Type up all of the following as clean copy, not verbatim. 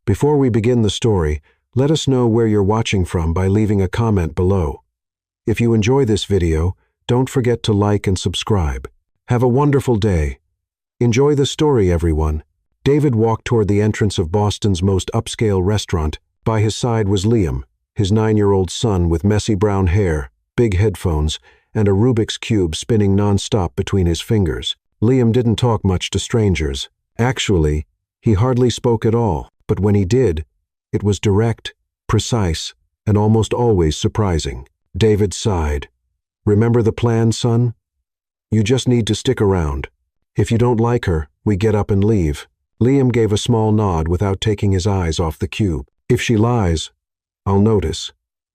Before we begin the story, let us know where you're watching from by leaving a comment below. If you enjoy this video, don't forget to like and subscribe. Have a wonderful day. Enjoy the story, everyone. David walked toward the entrance of Boston's most upscale restaurant. By his side was Liam, his 9-year-old son with messy brown hair, big headphones, and a Rubik's Cube spinning non-stop between his fingers. Liam didn't talk much to strangers. Actually, he hardly spoke at all, but when he did, it was direct, precise, and almost always surprising. David sighed. "Remember the plan, son? You just need to stick around. If you don't like her, we get up and leave." Liam gave a small nod without taking his eyes off the cube. "If she lies, I'll notice,"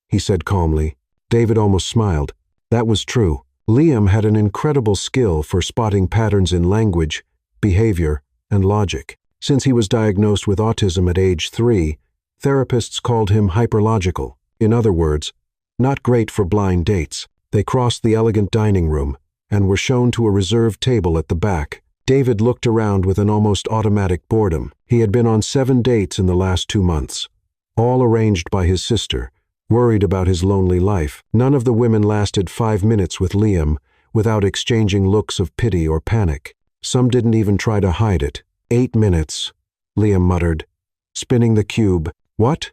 he said calmly. David almost smiled. That was true. Liam had an incredible skill for spotting patterns in language, behavior, and logic. Since he was diagnosed with autism at age 3, therapists called him hyperlogical. In other words, not great for blind dates. They crossed the elegant dining room and were shown to a reserved table at the back. David looked around with an almost automatic boredom. He had been on 7 dates in the last 2 months, all arranged by his sister, worried about his lonely life. None of the women lasted 5 minutes with Liam without exchanging looks of pity or panic. Some didn't even try to hide it. 8 minutes, Liam muttered, spinning the cube. "What?"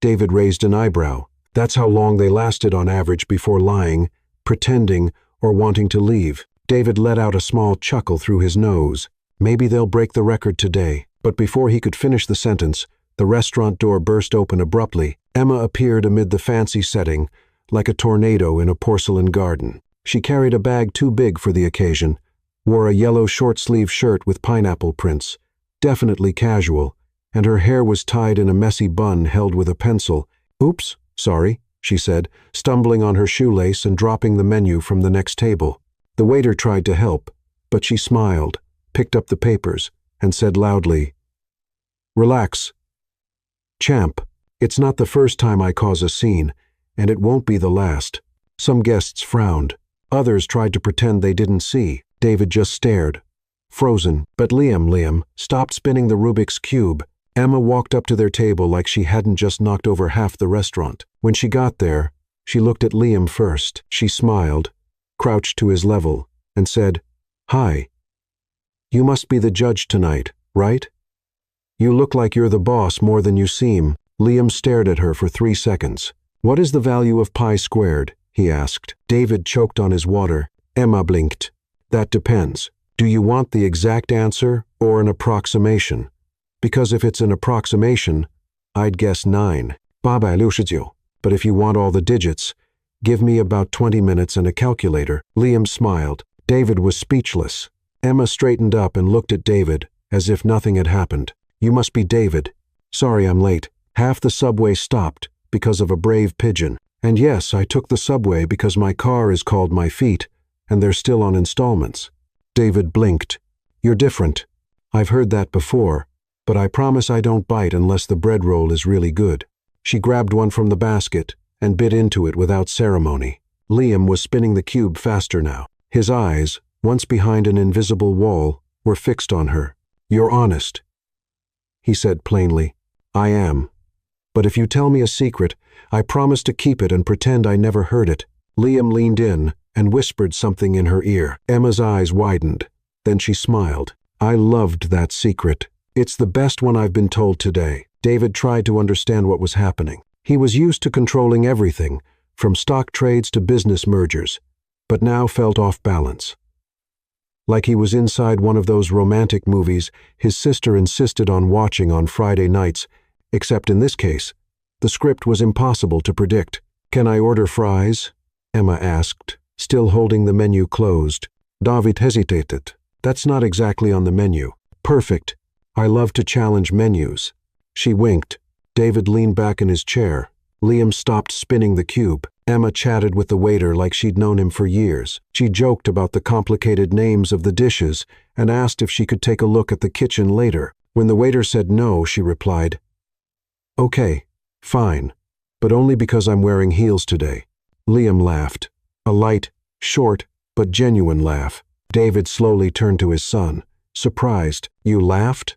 David raised an eyebrow. That's how long they lasted on average before lying, pretending, or wanting to leave. David let out a small chuckle through his nose. Maybe they'll break the record today. But before he could finish the sentence, the restaurant door burst open abruptly. Emma appeared amid the fancy setting, like a tornado in a porcelain garden. She carried a bag too big for the occasion, wore a yellow short-sleeved shirt with pineapple prints, definitely casual, and her hair was tied in a messy bun held with a pencil. "Oops, sorry," she said, stumbling on her shoelace and dropping the menu from the next table. The waiter tried to help, but she smiled, picked up the papers, and said loudly, "Relax. Champ, it's not the first time I cause a scene, and it won't be the last." Some guests frowned. Others tried to pretend they didn't see. David just stared, frozen. But Liam stopped spinning the Rubik's Cube. Emma walked up to their table like she hadn't just knocked over half the restaurant. When she got there, she looked at Liam first. She smiled, crouched to his level, and said, "Hi. You must be the judge tonight, right? You look like you're the boss more than you seem." Liam stared at her for 3 seconds. "What is the value of pi squared?" he asked. David choked on his water. Emma blinked. "That depends. Do you want the exact answer or an approximation? Because if it's an approximation, I'd guess 9. But if you want all the digits, give me about 20 minutes and a calculator." Liam smiled. David was speechless. Emma straightened up and looked at David as if nothing had happened. "You must be David. Sorry I'm late. Half the subway stopped because of a brave pigeon. And yes, I took the subway because my car is called My Feet, and they're still on installments." David blinked. "You're different. I've heard that before, but I promise I don't bite unless the bread roll is really good." She grabbed one from the basket and bit into it without ceremony. Liam was spinning the cube faster now. His eyes, once behind an invisible wall, were fixed on her. "You're honest," he said plainly. "I am. But if you tell me a secret, I promise to keep it and pretend I never heard it." Liam leaned in and whispered something in her ear. Emma's eyes widened. Then she smiled. "I loved that secret. It's the best one I've been told today." David tried to understand what was happening. He was used to controlling everything, from stock trades to business mergers, but now felt off balance. Like he was inside one of those romantic movies his sister insisted on watching on Friday nights, except in this case, the script was impossible to predict. "Can I order fries?" Emma asked, still holding the menu closed. David hesitated. "That's not exactly on the menu." "Perfect. I love to challenge menus." She winked. David leaned back in his chair. Liam stopped spinning the cube. Emma chatted with the waiter like she'd known him for years. She joked about the complicated names of the dishes and asked if she could take a look at the kitchen later. When the waiter said no, she replied, "Okay, fine, but only because I'm wearing heels today." Liam laughed. A light, short, but genuine laugh. David slowly turned to his son, surprised. "You laughed?"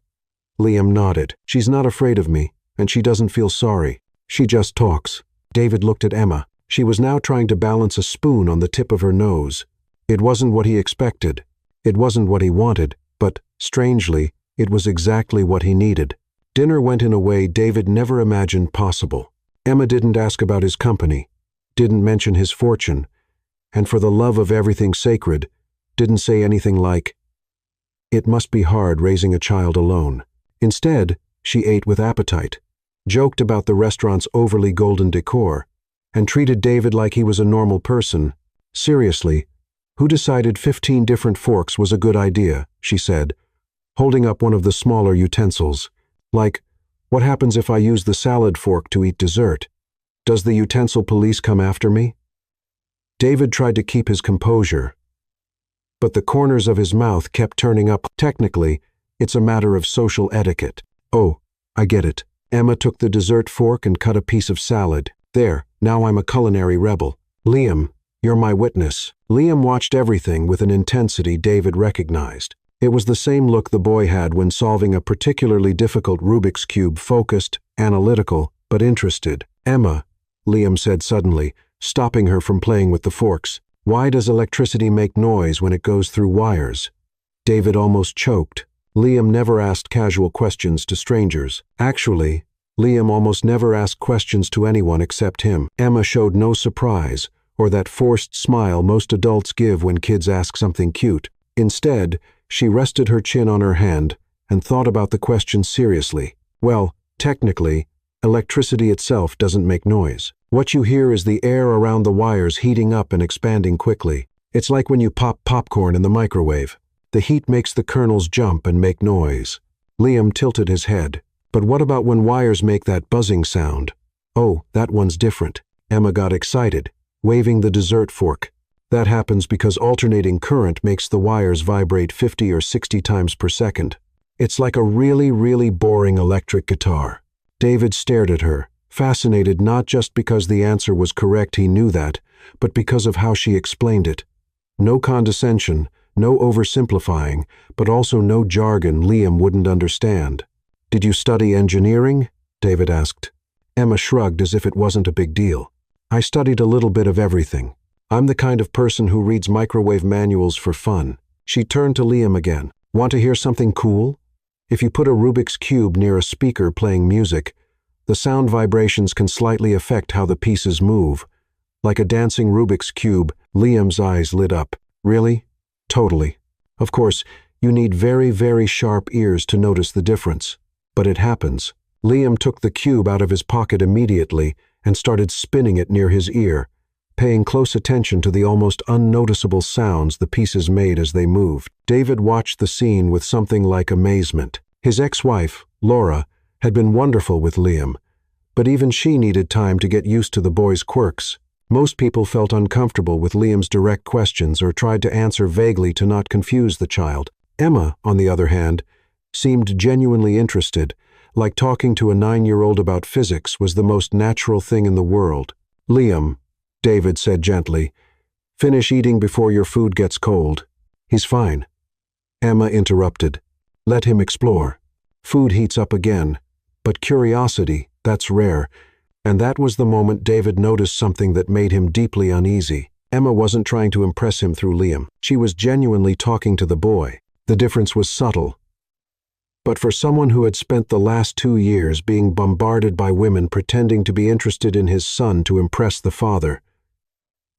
Liam nodded. She's not afraid of me, and she doesn't feel sorry. She just talks. David looked at Emma. She was now trying to balance a spoon on the tip of her nose. It wasn't what he expected. It wasn't what he wanted, but, strangely, it was exactly what he needed. Dinner went in a way David never imagined possible. Emma didn't ask about his company, didn't mention his fortune, and for the love of everything sacred, didn't say anything like, "It must be hard raising a child alone." Instead, she ate with appetite, joked about the restaurant's overly golden decor, and treated David like he was a normal person. "Seriously, who decided 15 different forks was a good idea?" she said, holding up one of the smaller utensils. "Like, what happens if I use the salad fork to eat dessert? Does the utensil police come after me?" David tried to keep his composure, but the corners of his mouth kept turning up. "Technically, it's a matter of social etiquette." "Oh, I get it." Emma took the dessert fork and cut a piece of salad. "There, now I'm a culinary rebel." "Liam, you're my witness." Liam watched everything with an intensity David recognized. It was the same look the boy had when solving a particularly difficult Rubik's Cube, focused, analytical, but interested. "Emma," Liam said suddenly, stopping her from playing with the forks, "why does electricity make noise when it goes through wires?" David almost choked. Liam never asked casual questions to strangers. Actually, Liam almost never asked questions to anyone except him. Emma showed no surprise, or that forced smile most adults give when kids ask something cute. Instead, she rested her chin on her hand and thought about the question seriously. "Well, technically, electricity itself doesn't make noise. What you hear is the air around the wires heating up and expanding quickly. It's like when you pop popcorn in the microwave. The heat makes the kernels jump and make noise." Liam tilted his head. "But what about when wires make that buzzing sound?" "Oh, that one's different." Emma got excited, waving the dessert fork. "That happens because alternating current makes the wires vibrate 50 or 60 times per second. It's like a really, really boring electric guitar." David stared at her, fascinated not just because the answer was correct, he knew that, but because of how she explained it. No condescension, no oversimplifying, but also no jargon Liam wouldn't understand. "Did you study engineering?" David asked. Emma shrugged as if it wasn't a big deal. "I studied a little bit of everything. I'm the kind of person who reads microwave manuals for fun." She turned to Liam again. "Want to hear something cool? If you put a Rubik's Cube near a speaker playing music, the sound vibrations can slightly affect how the pieces move. Like a dancing Rubik's Cube." Liam's eyes lit up. "Really?" "Totally. Of course, you need very, very sharp ears to notice the difference. But it happens." Liam took the cube out of his pocket immediately and started spinning it near his ear, paying close attention to the almost unnoticeable sounds the pieces made as they moved. David watched the scene with something like amazement. His ex-wife, Laura, had been wonderful with Liam, but even she needed time to get used to the boy's quirks. Most people felt uncomfortable with Liam's direct questions or tried to answer vaguely to not confuse the child. Emma, on the other hand, seemed genuinely interested, like talking to a 9-year-old about physics was the most natural thing in the world. "Liam," David said gently, "finish eating before your food gets cold." "He's fine." Emma interrupted. "Let him explore. Food heats up again. But curiosity, that's rare." And that was the moment David noticed something that made him deeply uneasy. Emma wasn't trying to impress him through Liam. She was genuinely talking to the boy. The difference was subtle. But for someone who had spent the last 2 years being bombarded by women pretending to be interested in his son to impress the father,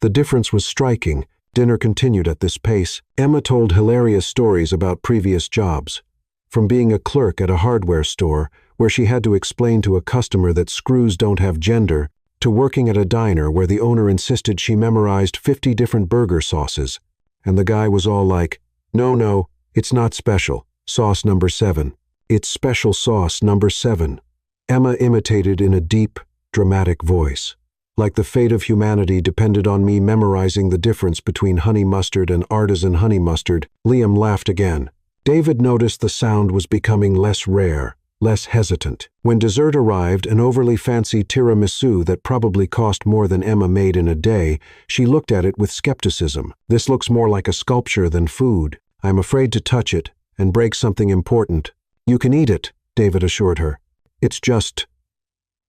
the difference was striking. Dinner continued at this pace. Emma told hilarious stories about previous jobs, from being a clerk at a hardware store where she had to explain to a customer that screws don't have gender, to working at a diner where the owner insisted she memorized 50 different burger sauces, and the guy was all like, No, it's not special. Sauce number 7. It's special sauce number 7. Emma imitated in a deep, dramatic voice. Like the fate of humanity depended on me memorizing the difference between honey mustard and artisan honey mustard. Liam laughed again. David noticed the sound was becoming less rare, less hesitant. When dessert arrived, an overly fancy tiramisu that probably cost more than Emma made in a day, she looked at it with skepticism. "This looks more like a sculpture than food. I'm afraid to touch it and break something important." "You can eat it," David assured her. It's just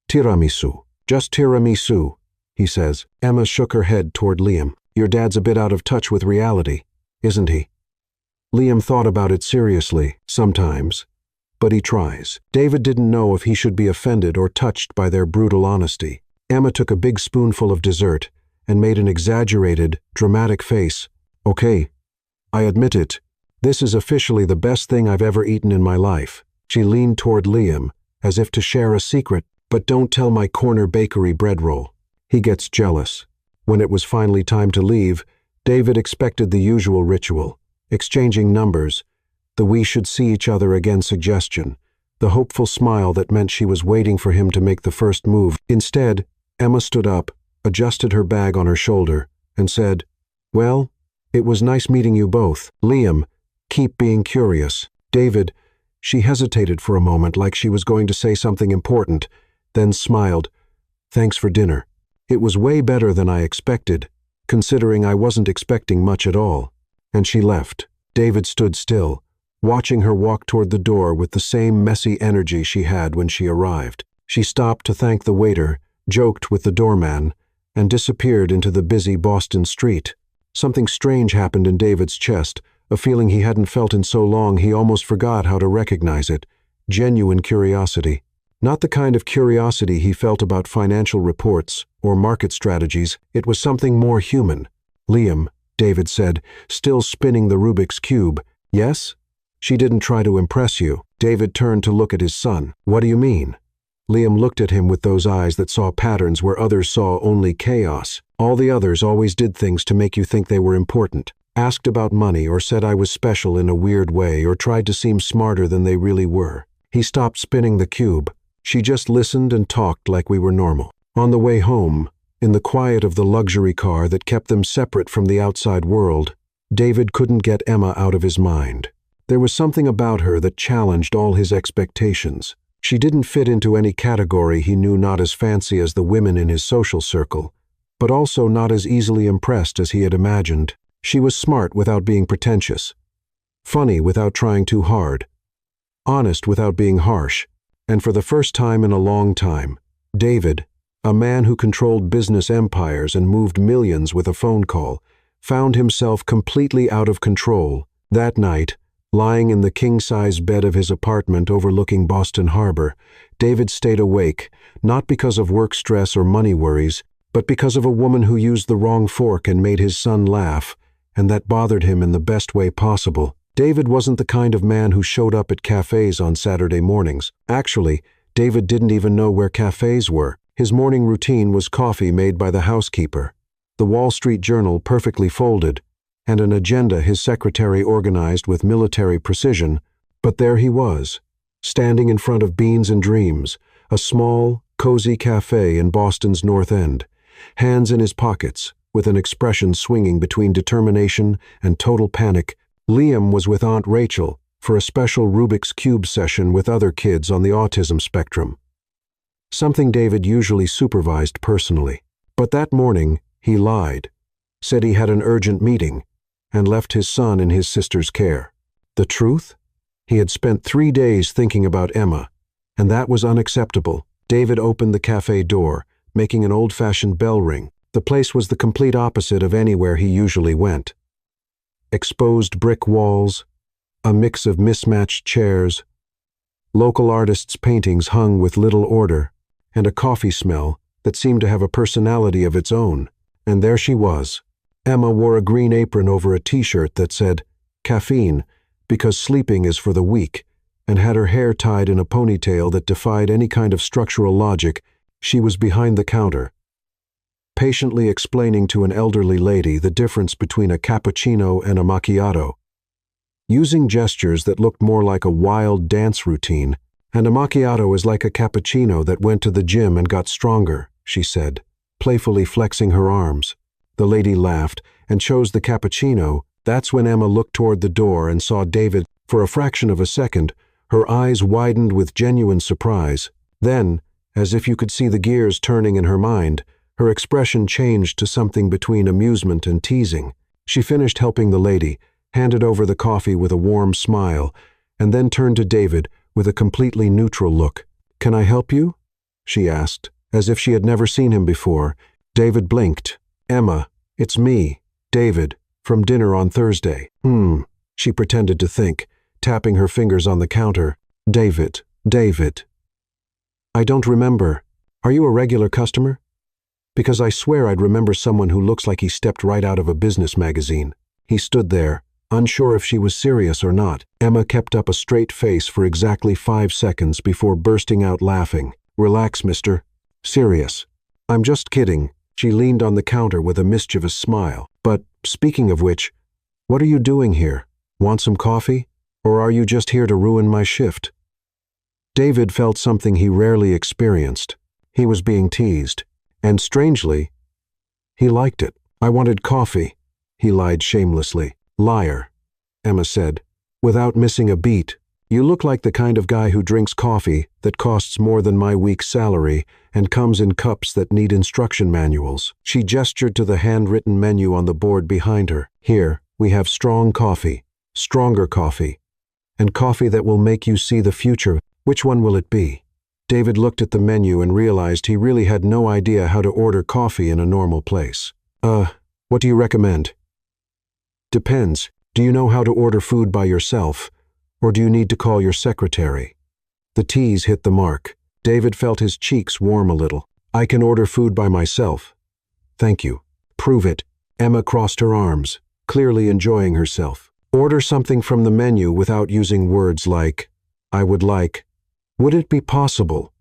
tiramisu. Just tiramisu, he says. Emma shook her head toward Liam. Your dad's a bit out of touch with reality, isn't he? Liam thought about it seriously, sometimes, but he tries. David didn't know if he should be offended or touched by their brutal honesty. Emma took a big spoonful of dessert and made an exaggerated, dramatic face. Okay, I admit it. This is officially the best thing I've ever eaten in my life. She leaned toward Liam, as if to share a secret. But don't tell my corner bakery bread roll. He gets jealous. When it was finally time to leave, David expected the usual ritual, exchanging numbers, the we should see each other again suggestion, the hopeful smile that meant she was waiting for him to make the first move. Instead, Emma stood up, adjusted her bag on her shoulder, and said, Well, it was nice meeting you both. Liam, keep being curious. David, she hesitated for a moment like she was going to say something important, then smiled. Thanks for dinner. It was way better than I expected, considering I wasn't expecting much at all. And she left. David stood still, watching her walk toward the door with the same messy energy she had when she arrived. She stopped to thank the waiter, joked with the doorman, and disappeared into the busy Boston street. Something strange happened in David's chest, a feeling he hadn't felt in so long he almost forgot how to recognize it. Genuine curiosity. Not the kind of curiosity he felt about financial reports or market strategies. It was something more human. Liam, David said, still spinning the Rubik's Cube. Yes? She didn't try to impress you. David turned to look at his son. What do you mean? Liam looked at him with those eyes that saw patterns where others saw only chaos. All the others always did things to make you think they were important. Asked about money or said I was special in a weird way or tried to seem smarter than they really were. He stopped spinning the cube. She just listened and talked like we were normal. On the way home, in the quiet of the luxury car that kept them separate from the outside world, David couldn't get Emma out of his mind. There was something about her that challenged all his expectations. She didn't fit into any category he knew, not as fancy as the women in his social circle, but also not as easily impressed as he had imagined. She was smart without being pretentious, funny without trying too hard, honest without being harsh. And for the first time in a long time, David, a man who controlled business empires and moved millions with a phone call, found himself completely out of control. That night, lying in the king-size bed of his apartment overlooking Boston Harbor, David stayed awake, not because of work stress or money worries, but because of a woman who used the wrong fork and made his son laugh, and that bothered him in the best way possible. David wasn't the kind of man who showed up at cafes on Saturday mornings. Actually, David didn't even know where cafes were. His morning routine was coffee made by the housekeeper, the Wall Street Journal perfectly folded, and an agenda his secretary organized with military precision. But there he was, standing in front of Beans and Dreams, a small, cozy cafe in Boston's North End, hands in his pockets, with an expression swinging between determination and total panic. Liam was with Aunt Rachel for a special Rubik's Cube session with other kids on the autism spectrum, something David usually supervised personally. But that morning, he lied, said he had an urgent meeting, and left his son in his sister's care. The truth? He had spent 3 days thinking about Emma, and that was unacceptable. David opened the cafe door, making an old-fashioned bell ring. The place was the complete opposite of anywhere he usually went. Exposed brick walls, a mix of mismatched chairs, local artists' paintings hung with little order, and a coffee smell that seemed to have a personality of its own. And there she was. Emma wore a green apron over a t-shirt that said, "Caffeine, because sleeping is for the weak," and had her hair tied in a ponytail that defied any kind of structural logic. She was behind the counter, patiently explaining to an elderly lady the difference between a cappuccino and a macchiato, using gestures that looked more like a wild dance routine. And a macchiato is like a cappuccino that went to the gym and got stronger, she said, playfully flexing her arms. The lady laughed and chose the cappuccino. That's when Emma looked toward the door and saw David. For a fraction of a second, her eyes widened with genuine surprise. Then, as if you could see the gears turning in her mind, her expression changed to something between amusement and teasing. She finished helping the lady, handed over the coffee with a warm smile, and then turned to David, with a completely neutral look. "Can I help you?" she asked, as if she had never seen him before. David blinked. "Emma, it's me, David, from dinner on Thursday." She pretended to think, tapping her fingers on the counter. David. "I don't remember. Are you a regular customer? Because I swear I'd remember someone who looks like he stepped right out of a business magazine." He stood there, unsure if she was serious or not. Emma kept up a straight face for exactly 5 seconds before bursting out laughing. "Relax, mister. Serious. I'm just kidding." She leaned on the counter with a mischievous smile. "But, speaking of which, what are you doing here? Want some coffee? Or are you just here to ruin my shift?" David felt something he rarely experienced. He was being teased. And strangely, he liked it. "I wanted coffee," he lied shamelessly. "Liar," Emma said, without missing a beat. "You look like the kind of guy who drinks coffee that costs more than my week's salary and comes in cups that need instruction manuals." She gestured to the handwritten menu on the board behind her. "Here, we have strong coffee, stronger coffee, and coffee that will make you see the future. Which one will it be?" David looked at the menu and realized he really had no idea how to order coffee in a normal place. What do you recommend?" "Depends. Do you know how to order food by yourself, or do you need to call your secretary?" The tease hit the mark. David felt his cheeks warm a little. "I can order food by myself." "Thank you." "Prove it." Emma crossed her arms, clearly enjoying herself. "Order something from the menu without using words like, 'I would like,' 'Would it be possible?'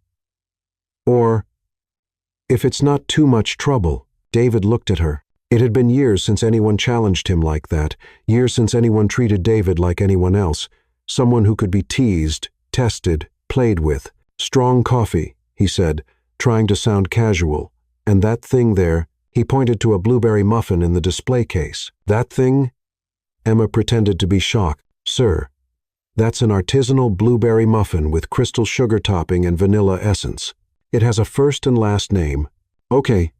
Or, 'If it's not too much trouble.'" David looked at her. It had been years since anyone challenged him like that, years since anyone treated David like anyone else, someone who could be teased, tested, played with. "Strong coffee," he said, trying to sound casual. "And that thing there," he pointed to a blueberry muffin in the display case. "That thing?" Emma pretended to be shocked. "Sir, that's an artisanal blueberry muffin with crystal sugar topping and vanilla essence. It has a first and last name." Okay.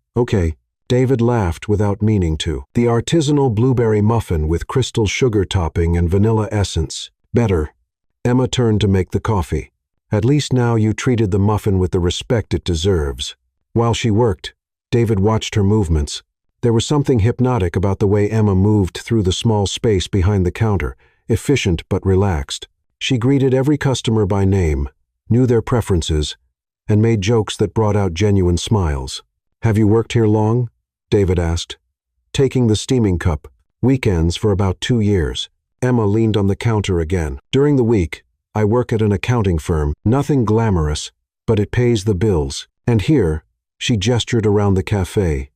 David laughed without meaning to. "The artisanal blueberry muffin with crystal sugar topping and vanilla essence. Better." Emma turned to make the coffee. "At least now you treated the muffin with the respect it deserves." While she worked, David watched her movements. There was something hypnotic about the way Emma moved through the small space behind the counter, efficient but relaxed. She greeted every customer by name, knew their preferences, and made jokes that brought out genuine smiles. "Have you worked here long?" David asked, taking the steaming cup. "Weekends for about 2 years." Emma leaned on the counter again. "During the week, I work at an accounting firm. Nothing glamorous, but it pays the bills. And here," she gestured around the cafe,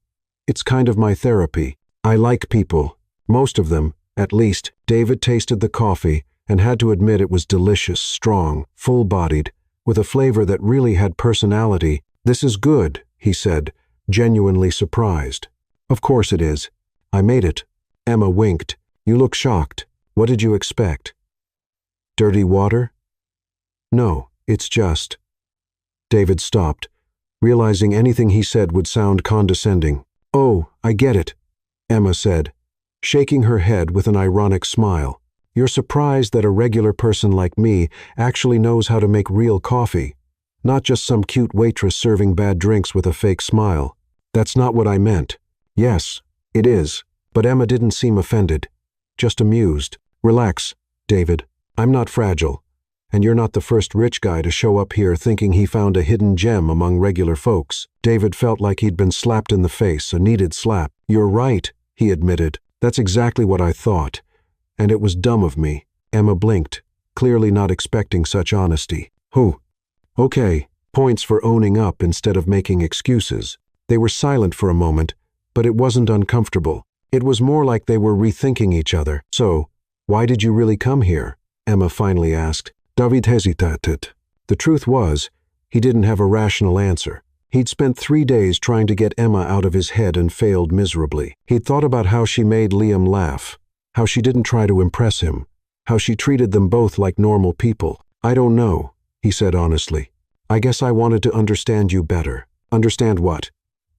"it's kind of my therapy. I like people. Most of them, at least." David tasted the coffee and had to admit it was delicious, strong, full-bodied, with a flavor that really had personality. "This is good," he said, genuinely surprised. "Of course it is. I made it." Emma winked. "You look shocked. What did you expect? Dirty water?" "No, it's just..." David stopped, realizing anything he said would sound condescending. "Oh, I get it," Emma said, shaking her head with an ironic smile. "You're surprised that a regular person like me actually knows how to make real coffee, not just some cute waitress serving bad drinks with a fake smile. That's not what I meant." "Yes, it is." But Emma didn't seem offended, just amused. "Relax, David. I'm not fragile, and you're not the first rich guy to show up here thinking he found a hidden gem among regular folks." David felt like he'd been slapped in the face, a needed slap. "You're right," he admitted. "That's exactly what I thought, and it was dumb of me." Emma blinked, clearly not expecting such honesty. Okay, points for owning up instead of making excuses." They were silent for a moment, but it wasn't uncomfortable. It was more like they were rethinking each other. "So, why did you really come here?" Emma finally asked. David hesitated. The truth was, he didn't have a rational answer. He'd spent 3 days trying to get Emma out of his head and failed miserably. He'd thought about how she made Liam laugh, how she didn't try to impress him, how she treated them both like normal people. "I don't know," he said honestly. "I guess I wanted to understand you better." "Understand what?"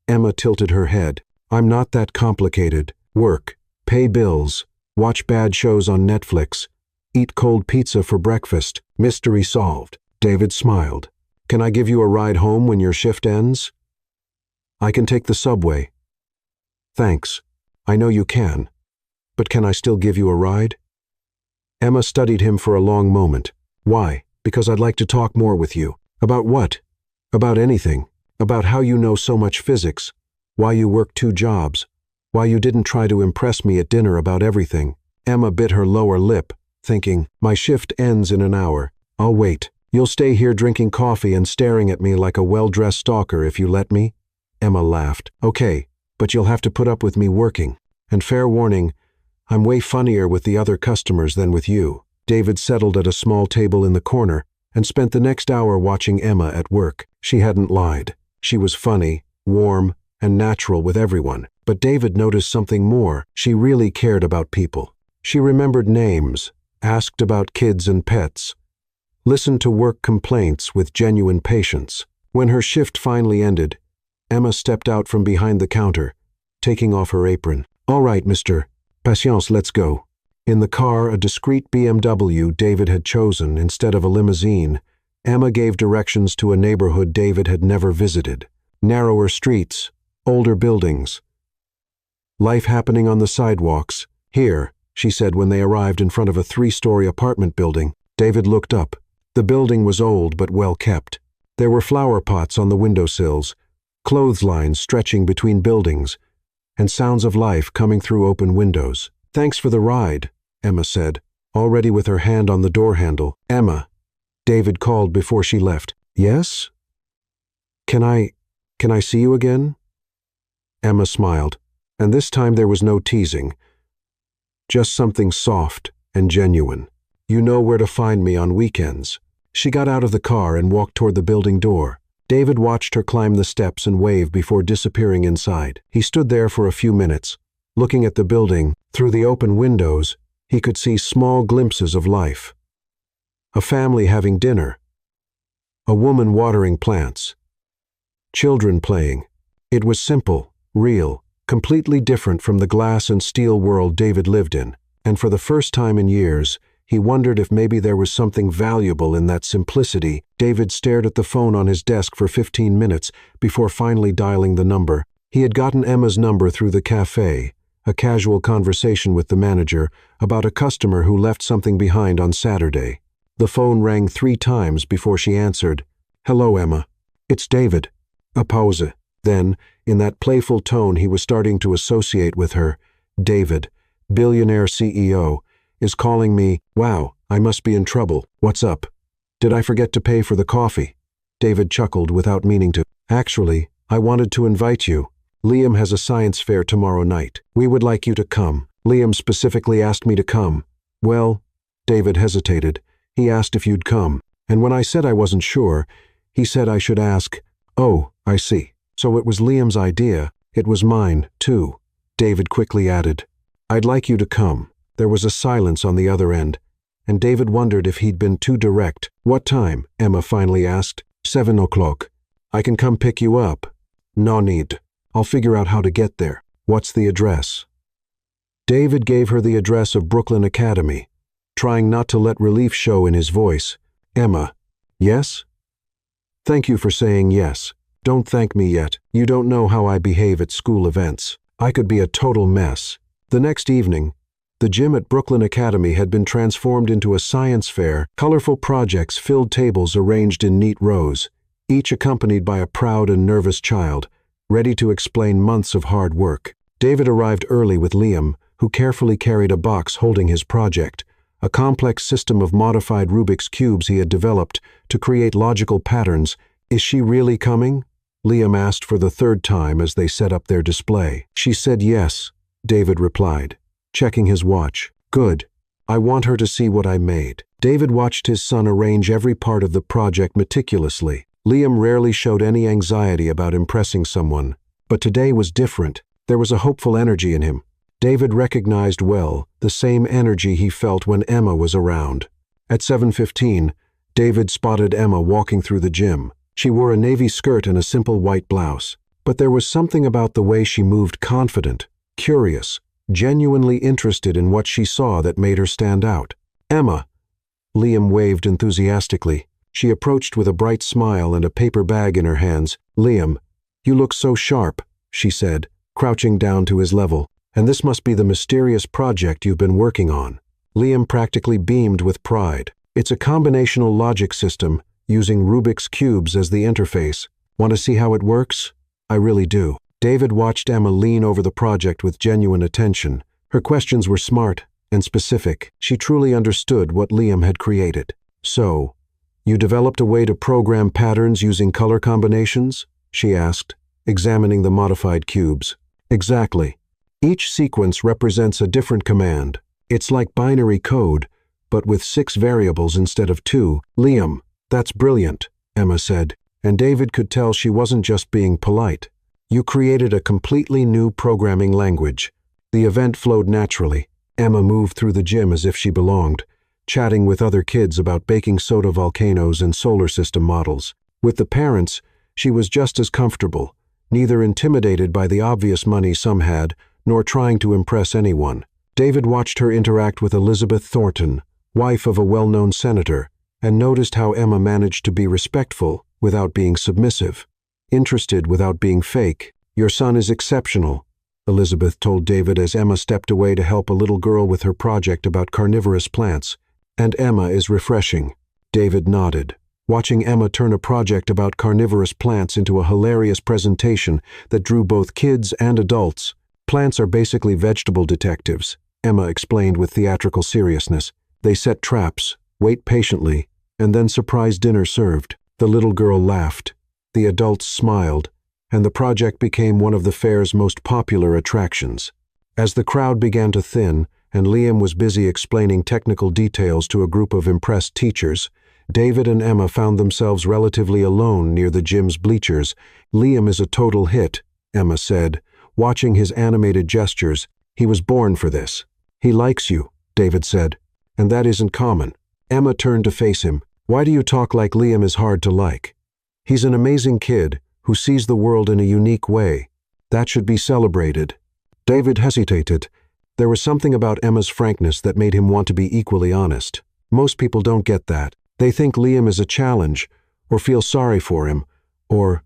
Emma tilted her head. "I'm not that complicated. Work, pay bills, watch bad shows on Netflix, Eat cold pizza for breakfast. Mystery solved. David smiled. Can I give you a ride home when your shift ends? I can take the subway. Thanks. I know you can. But can I still give you a ride? Emma studied him for a long moment. Why? Because I'd like to talk more with you. About what? About anything. About how you know so much physics. Why you work 2 jobs. Why you didn't try to impress me at dinner about everything. Emma bit her lower lip, thinking, my shift ends in an hour. I'll wait. You'll stay here drinking coffee and staring at me like a well-dressed stalker if you let me? Emma laughed. Okay, but you'll have to put up with me working. And fair warning, I'm way funnier with the other customers than with you. David settled at a small table in the corner and spent the next hour watching Emma at work. She hadn't lied. She was funny, warm, and natural with everyone. But David noticed something more. She really cared about people. She remembered names, asked about kids and pets, listened to work complaints with genuine patience. When her shift finally ended, Emma stepped out from behind the counter, taking off her apron. All right, Mr. Patience, let's go. In the car, a discreet BMW David had chosen instead of a limousine, Emma gave directions to a neighborhood David had never visited. Narrower streets, older buildings. Life happening on the sidewalks. Here, she said when they arrived in front of a 3-story apartment building. David looked up. The building was old but well kept. There were flower pots on the windowsills, clotheslines stretching between buildings, and sounds of life coming through open windows. Thanks for the ride, Emma said, already with her hand on the door handle. Emma, David called before she left. Yes? Can I see you again? Emma smiled, and this time there was no teasing. Just something soft and genuine. You know where to find me on weekends. She got out of the car and walked toward the building door. David watched her climb the steps and wave before disappearing inside. He stood there for a few minutes, looking at the building. Through the open windows, he could see small glimpses of life. A family having dinner. A woman watering plants. Children playing. It was simple, real, completely different from the glass and steel world David lived in. And for the first time in years, he wondered if maybe there was something valuable in that simplicity. David stared at the phone on his desk for 15 minutes before finally dialing the number. He had gotten Emma's number through the cafe, a casual conversation with the manager about a customer who left something behind on Saturday. The phone rang 3 times before she answered. Hello, Emma. It's David. A pause. Then, in that playful tone he was starting to associate with her, David, Billionaire CEO, is calling me. Wow, I must be in trouble. What's up? Did I forget to pay for the coffee? David chuckled without meaning to. Actually, I wanted to invite you. Liam has a science fair tomorrow night. We would like you to come. Liam specifically asked me to come. Well, David hesitated. He asked if you'd come. And when I said I wasn't sure, he said I should ask. Oh, I see. So it was Liam's idea. It was mine, too. David quickly added. I'd like you to come. There was a silence on the other end, and David wondered if he'd been too direct. What time? Emma finally asked. 7 o'clock. I can come pick you up. No need. I'll figure out how to get there. What's the address? David gave her the address of Brooklyn Academy, trying not to let relief show in his voice. Emma. Yes? Thank you for saying yes. Don't thank me yet. You don't know how I behave at school events. I could be a total mess. The next evening, the gym at Brooklyn Academy had been transformed into a science fair. Colorful projects filled tables arranged in neat rows, each accompanied by a proud and nervous child, ready to explain months of hard work. David arrived early with Liam, who carefully carried a box holding his project, a complex system of modified Rubik's cubes he had developed to create logical patterns. Is she really coming? Liam asked for the 3rd time as they set up their display. She said yes, David replied, checking his watch. Good. I want her to see what I made. David watched his son arrange every part of the project meticulously. Liam rarely showed any anxiety about impressing someone, but today was different. There was a hopeful energy in him. David recognized well the same energy he felt when Emma was around. At 7:15, David spotted Emma walking through the gym. She wore a navy skirt and a simple white blouse, but there was something about the way she moved, confident, curious, genuinely interested in what she saw, that made her stand out. Emma. Liam waved enthusiastically. She approached with a bright smile and a paper bag in her hands. Liam, you look so sharp, she said, crouching down to his level. And this must be the mysterious project you've been working on. Liam practically beamed with pride. It's a combinational logic system, using Rubik's cubes as the interface. Want to see how it works? I really do. David watched Emma lean over the project with genuine attention. Her questions were smart and specific. She truly understood what Liam had created. So, you developed a way to program patterns using color combinations? She asked, examining the modified cubes. Exactly. Each sequence represents a different command. It's like binary code, but with 6 variables instead of 2. Liam, that's brilliant, Emma said, and David could tell she wasn't just being polite. You created a completely new programming language. The event flowed naturally. Emma moved through the gym as if she belonged, chatting with other kids about baking soda volcanoes and solar system models. With the parents, she was just as comfortable, neither intimidated by the obvious money some had, nor trying to impress anyone. David watched her interact with Elizabeth Thornton, wife of a well-known senator, and noticed how Emma managed to be respectful without being submissive, interested without being fake. Your son is exceptional, Elizabeth told David as Emma stepped away to help a little girl with her project about carnivorous plants. And Emma is refreshing. David nodded, watching Emma turn a project about carnivorous plants into a hilarious presentation that drew both kids and adults. Plants are basically vegetable detectives, Emma explained with theatrical seriousness. They set traps, wait patiently, and then surprise dinner served. The little girl laughed. The adults smiled, and the project became one of the fair's most popular attractions. As the crowd began to thin, and Liam was busy explaining technical details to a group of impressed teachers, David and Emma found themselves relatively alone near the gym's bleachers. Liam is a total hit, Emma said, watching his animated gestures. He was born for this. He likes you, David said, and that isn't common. Emma turned to face him. Why do you talk like Liam is hard to like? He's an amazing kid who sees the world in a unique way. That should be celebrated. David hesitated. There was something about Emma's frankness that made him want to be equally honest. Most people don't get that. They think Liam is a challenge, or feel sorry for him, or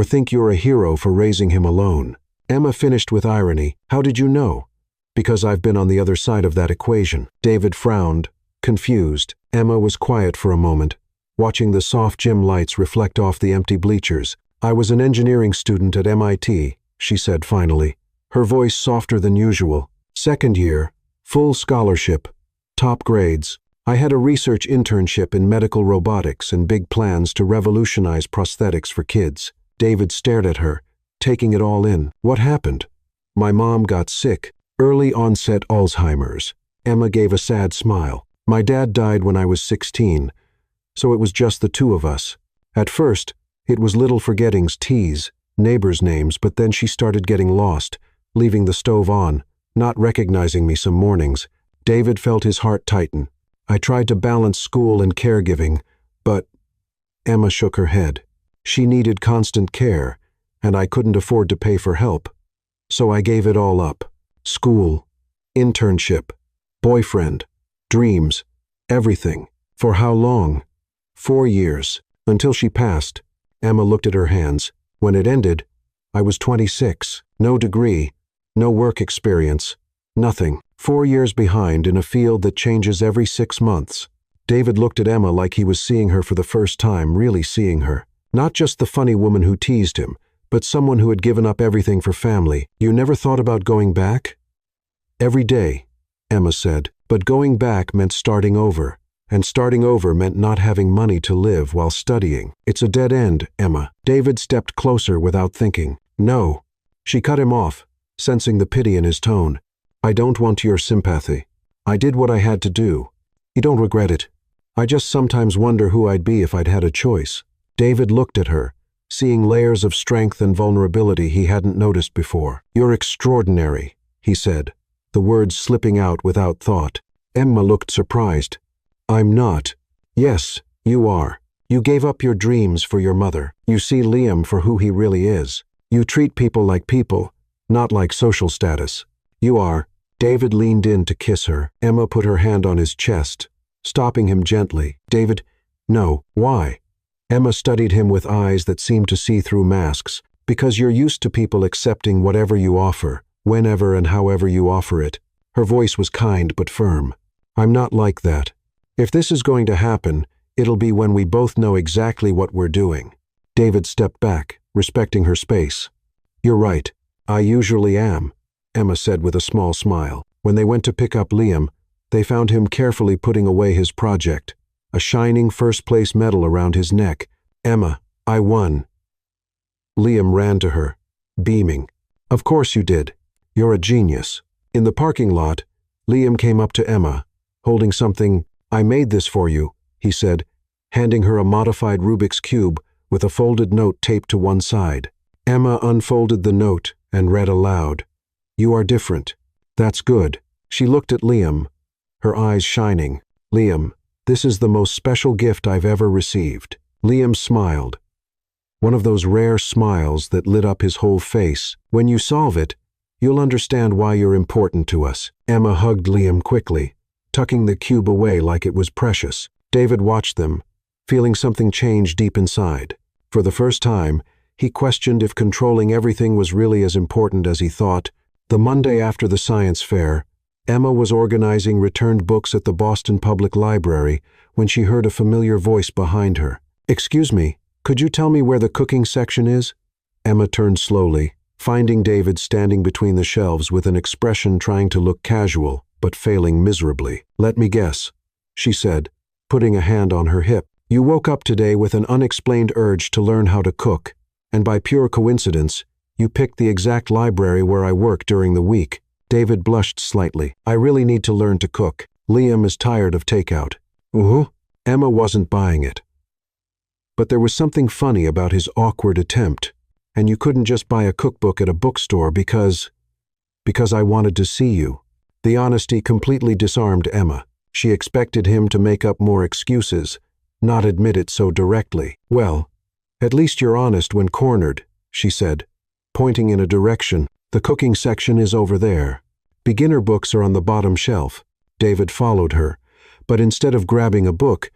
think you're a hero for raising him alone. Emma finished with irony. How did you know? Because I've been on the other side of that equation. David frowned, confused. Emma was quiet for a moment, watching the soft gym lights reflect off the empty bleachers. I was an engineering student at MIT, she said finally, her voice softer than usual. Second year, full scholarship, top grades. I had a research internship in medical robotics and big plans to revolutionize prosthetics for kids. David stared at her, taking it all in. What happened? My mom got sick, early onset Alzheimer's. Emma gave a sad smile. My dad died when I was 16, so it was just the two of us. At first, it was little forgettings, teas, neighbors' names, but then she started getting lost, leaving the stove on, not recognizing me some mornings. David felt his heart tighten. I tried to balance school and caregiving, but Emma shook her head. She needed constant care, and I couldn't afford to pay for help. So I gave it all up. School, internship, boyfriend, dreams, everything. For how long? 4 years, until she passed. Emma looked at her hands. When it ended, I was 26. No degree, no work experience, nothing. 4 years behind in a field that changes every 6 months. David looked at Emma like he was seeing her for the first time, really seeing her. Not just the funny woman who teased him, but someone who had given up everything for family. You never thought about going back? Every day, Emma said, but going back meant starting over. And starting over meant not having money to live while studying. It's a dead end, Emma. David stepped closer without thinking. No. She cut him off, sensing the pity in his tone. I don't want your sympathy. I did what I had to do. You don't regret it. I just sometimes wonder who I'd be if I'd had a choice. David looked at her, seeing layers of strength and vulnerability he hadn't noticed before. You're extraordinary, he said, the words slipping out without thought. Emma looked surprised. I'm not. Yes, you are. You gave up your dreams for your mother. You see Liam for who he really is. You treat people like people, not like social status. You are. David leaned in to kiss her. Emma put her hand on his chest, stopping him gently. David, no, why? Emma studied him with eyes that seemed to see through masks. Because you're used to people accepting whatever you offer, whenever and however you offer it. Her voice was kind but firm. I'm not like that. If this is going to happen, it'll be when we both know exactly what we're doing. David stepped back, respecting her space. You're right. I usually am, Emma said with a small smile. When they went to pick up Liam, they found him carefully putting away his project, a shining first-place medal around his neck. Emma, I won. Liam ran to her, beaming. Of course you did. You're a genius. In the parking lot, Liam came up to Emma, holding something. I made this for you, he said, handing her a modified Rubik's Cube with a folded note taped to one side. Emma unfolded the note and read aloud. You are different. That's good. She looked at Liam, her eyes shining. Liam, this is the most special gift I've ever received. Liam smiled. One of those rare smiles that lit up his whole face. When you solve it, you'll understand why you're important to us. Emma hugged Liam quickly, tucking the cube away like it was precious. David watched them, feeling something change deep inside. For the first time, he questioned if controlling everything was really as important as he thought. The Monday after the science fair, Emma was organizing returned books at the Boston Public Library when she heard a familiar voice behind her. Excuse me, could you tell me where the cooking section is? Emma turned slowly, finding David standing between the shelves with an expression trying to look casual, but failing miserably. Let me guess, she said, putting a hand on her hip. You woke up today with an unexplained urge to learn how to cook, and by pure coincidence, you picked the exact library where I work during the week. David blushed slightly. I really need to learn to cook. Liam is tired of takeout. Emma wasn't buying it. But there was something funny about his awkward attempt, and you couldn't just buy a cookbook at a bookstore because I wanted to see you. The honesty completely disarmed Emma. She expected him to make up more excuses, not admit it so directly. Well, at least you're honest when cornered, she said, pointing in a direction. The cooking section is over there. Beginner books are on the bottom shelf. David followed her, but instead of grabbing a book,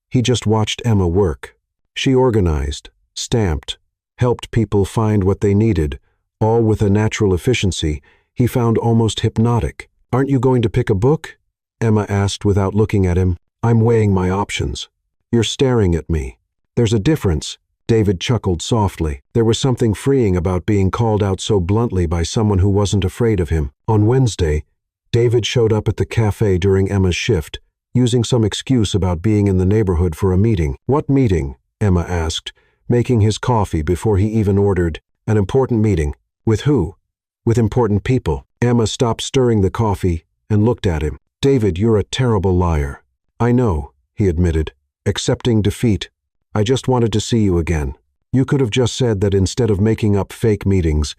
he just watched Emma work. She organized, stamped, helped people find what they needed, all with a natural efficiency he found almost hypnotic. Aren't you going to pick a book? Emma asked without looking at him. I'm weighing my options. You're staring at me. There's a difference. David chuckled softly. There was something freeing about being called out so bluntly by someone who wasn't afraid of him. On Wednesday, David showed up at the cafe during Emma's shift, using some excuse about being in the neighborhood for a meeting. What meeting? Emma asked, making his coffee before he even ordered. An important meeting. With who? With important people. Emma stopped stirring the coffee and looked at him. David, you're a terrible liar. I know, he admitted, accepting defeat. I just wanted to see you again. You could have just said that instead of making up fake meetings.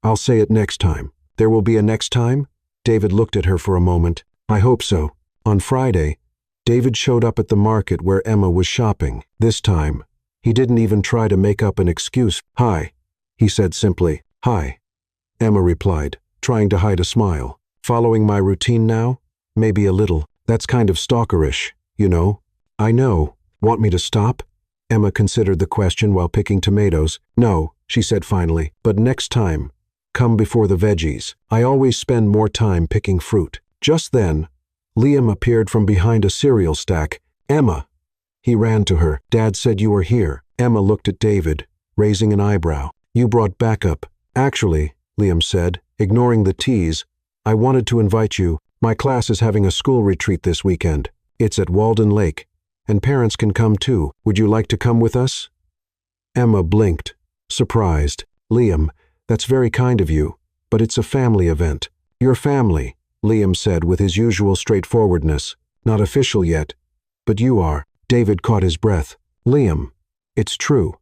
I'll say it next time. There will be a next time? David looked at her for a moment. I hope so. On Friday, David showed up at the market where Emma was shopping. This time, he didn't even try to make up an excuse. Hi, he said simply. Hi, Emma replied, trying to hide a smile. Following my routine now? Maybe a little. That's kind of stalkerish, you know. I know. Want me to stop? Emma considered the question while picking tomatoes. No, she said finally, but next time, come before the veggies. I always spend more time picking fruit. Just then, Liam appeared from behind a cereal stack. Emma! He ran to her. Dad said you were here. Emma looked at David, raising an eyebrow. You brought backup. Actually, Liam said, ignoring the tease, I wanted to invite you. My class is having a school retreat this weekend. It's at Walden Lake, and parents can come too. Would you like to come with us? Emma blinked, surprised. Liam, that's very kind of you, but it's a family event. Your family, Liam said with his usual straightforwardness. Not official yet, but you are. David caught his breath. Liam, it's true.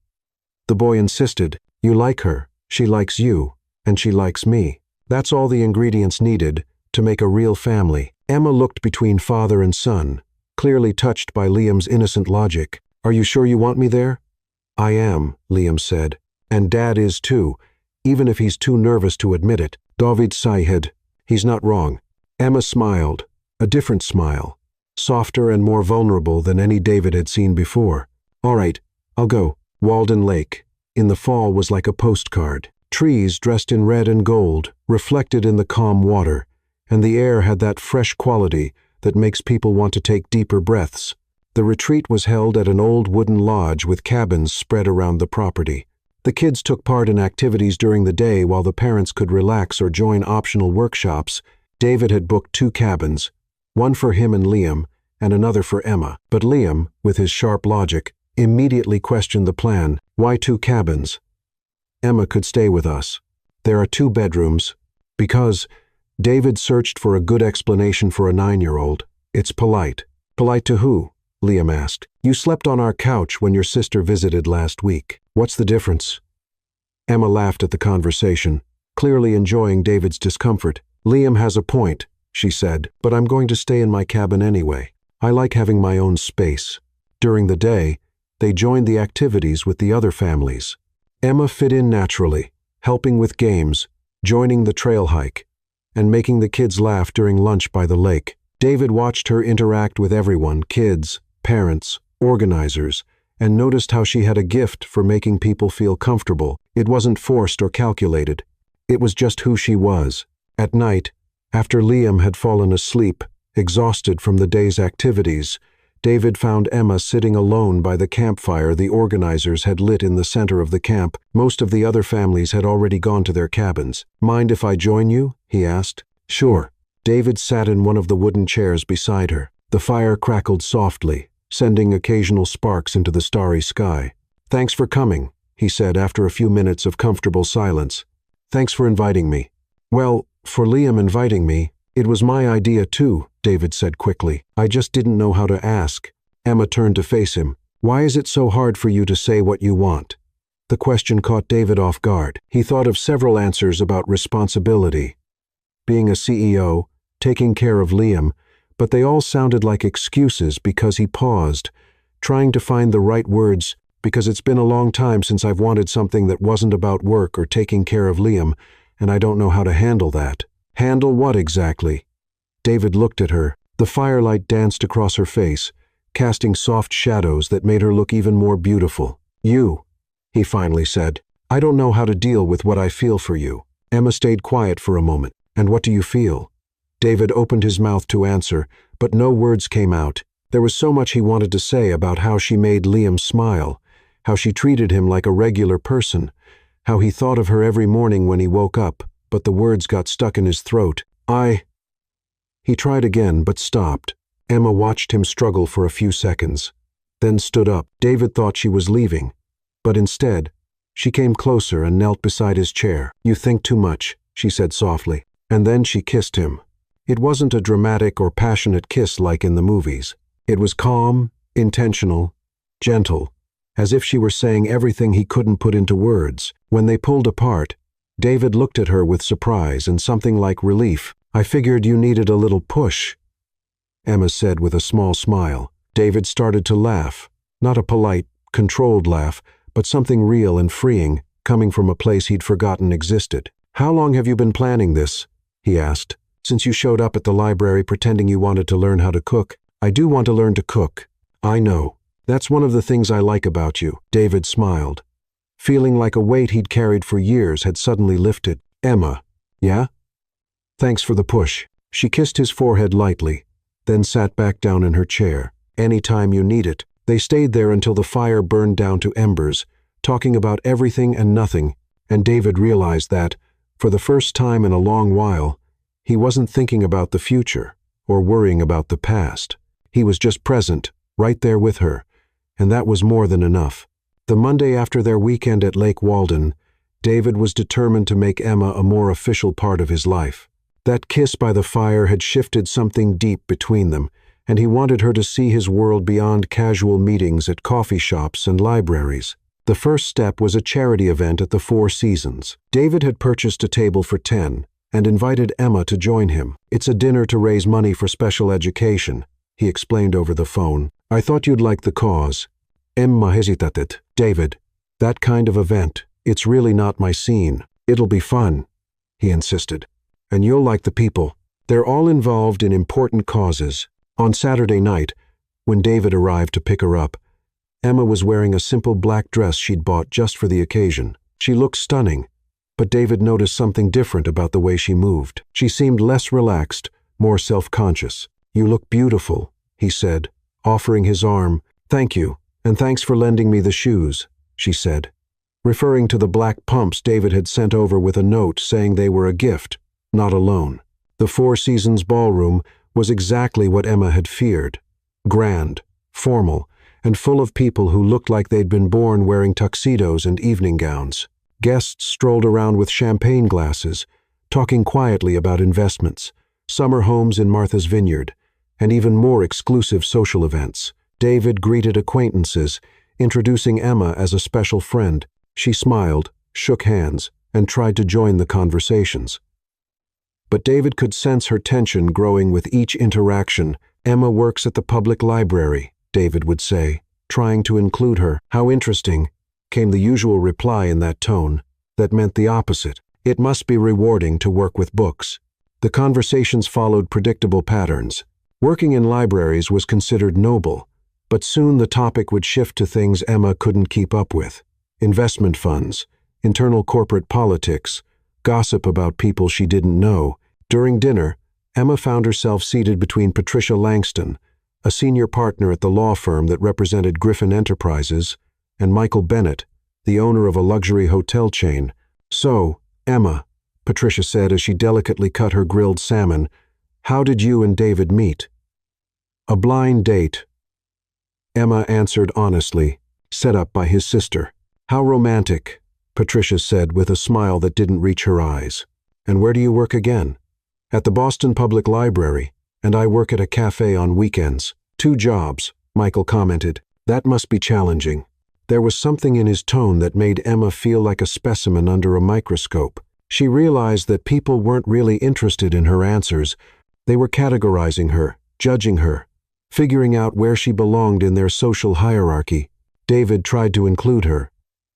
The boy insisted. You like her, she likes you, and she likes me. That's all the ingredients needed to make a real family. Emma looked between father and son, clearly touched by Liam's innocent logic. Are you sure you want me there? I am, Liam said. And Dad is too, even if he's too nervous to admit it. David sighed. He's not wrong. Emma smiled, a different smile, softer and more vulnerable than any David had seen before. "All right, I'll go." Walden Lake, in the fall, was like a postcard. Trees dressed in red and gold, reflected in the calm water, and the air had that fresh quality that makes people want to take deeper breaths. The retreat was held at an old wooden lodge with cabins spread around the property. The kids took part in activities during the day while the parents could relax or join optional workshops. David had booked 2 cabins, one for him and Liam, and another for Emma. But Liam, with his sharp logic, immediately questioned the plan. "Why 2 cabins? Emma could stay with us. There are 2 bedrooms." "Because," David searched for a good explanation for a 9-year-old. "It's polite." "Polite to who?" Liam asked. "You slept on our couch when your sister visited last week. What's the difference?" Emma laughed at the conversation, clearly enjoying David's discomfort. "Liam has a point," she said, "but I'm going to stay in my cabin anyway. I like having my own space." During the day, they joined the activities with the other families. Emma fit in naturally, helping with games, joining the trail hike, and making the kids laugh during lunch by the lake. David watched her interact with everyone, kids, parents, organizers, and noticed how she had a gift for making people feel comfortable. It wasn't forced or calculated. It was just who she was. At night, after Liam had fallen asleep, exhausted from the day's activities, David found Emma sitting alone by the campfire the organizers had lit in the center of the camp. Most of the other families had already gone to their cabins. "Mind if I join you?" he asked. "Sure." David sat in one of the wooden chairs beside her. The fire crackled softly, sending occasional sparks into the starry sky. "Thanks for coming," he said after a few minutes of comfortable silence. "Thanks for inviting me." "Well, for Liam inviting me, it was my idea too," David said quickly. "I just didn't know how to ask." Emma turned to face him. "Why is it so hard for you to say what you want?" The question caught David off guard. He thought of several answers about responsibility, being a CEO, taking care of Liam, but they all sounded like excuses because he paused, trying to find the right words. "Because it's been a long time since I've wanted something that wasn't about work or taking care of Liam, and I don't know how to handle that." "Handle what exactly?" David looked at her. The firelight danced across her face, casting soft shadows that made her look even more beautiful. "You," he finally said. "I don't know how to deal with what I feel for you." Emma stayed quiet for a moment. "And what do you feel?" David opened his mouth to answer, but no words came out. There was so much he wanted to say about how she made Liam smile, how she treated him like a regular person, how he thought of her every morning when he woke up, but the words got stuck in his throat. He tried again, but stopped. Emma watched him struggle for a few seconds, then stood up. David thought she was leaving, but instead, she came closer and knelt beside his chair. "You think too much," she said softly, and then she kissed him. It wasn't a dramatic or passionate kiss like in the movies. It was calm, intentional, gentle, as if she were saying everything he couldn't put into words. When they pulled apart, David looked at her with surprise and something like relief. "I figured you needed a little push," Emma said with a small smile. David started to laugh, not a polite, controlled laugh, but something real and freeing, coming from a place he'd forgotten existed. "How long have you been planning this?" he asked. "Since you showed up at the library pretending you wanted to learn how to cook." "I do want to learn to cook. I know. That's one of the things I like about you." David smiled, feeling like a weight he'd carried for years had suddenly lifted. "Emma, yeah? Thanks for the push." She kissed his forehead lightly, then sat back down in her chair. "Anytime you need it." They stayed there until the fire burned down to embers, talking about everything and nothing, and David realized that, for the first time in a long while, he wasn't thinking about the future or worrying about the past. He was just present, right there with her, and that was more than enough. The Monday after their weekend at Lake Walden, David was determined to make Emma a more official part of his life. That kiss by the fire had shifted something deep between them, and he wanted her to see his world beyond casual meetings at coffee shops and libraries. The first step was a charity event at the Four Seasons. David had purchased a table for 10 and invited Emma to join him. "It's a dinner to raise money for special education," he explained over the phone. "I thought you'd like the cause." Emma hesitated. "David, that kind of event, it's really not my scene." "It'll be fun," he insisted. "And you'll like the people. They're all involved in important causes. On Saturday night, when David arrived to pick her up, Emma was wearing a simple black dress she'd bought just for the occasion. She looked stunning, but David noticed something different about the way she moved. She seemed less relaxed, more self-conscious. "You look beautiful," he said, offering his arm. "Thank you, and thanks for lending me the shoes," she said, referring to the black pumps David had sent over with a note saying they were a gift, not a loan. The Four Seasons ballroom was exactly what Emma had feared: grand, formal, and full of people who looked like they'd been born wearing tuxedos and evening gowns. Guests strolled around with champagne glasses, talking quietly about investments, summer homes in Martha's Vineyard, and even more exclusive social events. David greeted acquaintances, introducing Emma as a special friend. She smiled, shook hands, and tried to join the conversations. But David could sense her tension growing with each interaction. "Emma works at the public library," David would say, trying to include her. "How interesting," came the usual reply in that tone, that meant the opposite. It must be rewarding to work with books. The conversations followed predictable patterns. Working in libraries was considered noble, but soon the topic would shift to things Emma couldn't keep up with: investment funds, internal corporate politics, gossip about people she didn't know. During dinner, Emma found herself seated between Patricia Langston, a senior partner at the law firm that represented Griffin Enterprises, and Michael Bennett, the owner of a luxury hotel chain. "So, Emma," Patricia said as she delicately cut her grilled salmon, "how did you and David meet?" "A blind date," Emma answered honestly, "set up by his sister." "How romantic," Patricia said with a smile that didn't reach her eyes. "And where do you work again?" "At the Boston Public Library, and I work at a cafe on weekends." "Two jobs," Michael commented. "That must be challenging." There was something in his tone that made Emma feel like a specimen under a microscope. She realized that people weren't really interested in her answers. They were categorizing her, judging her, figuring out where she belonged in their social hierarchy. David tried to include her,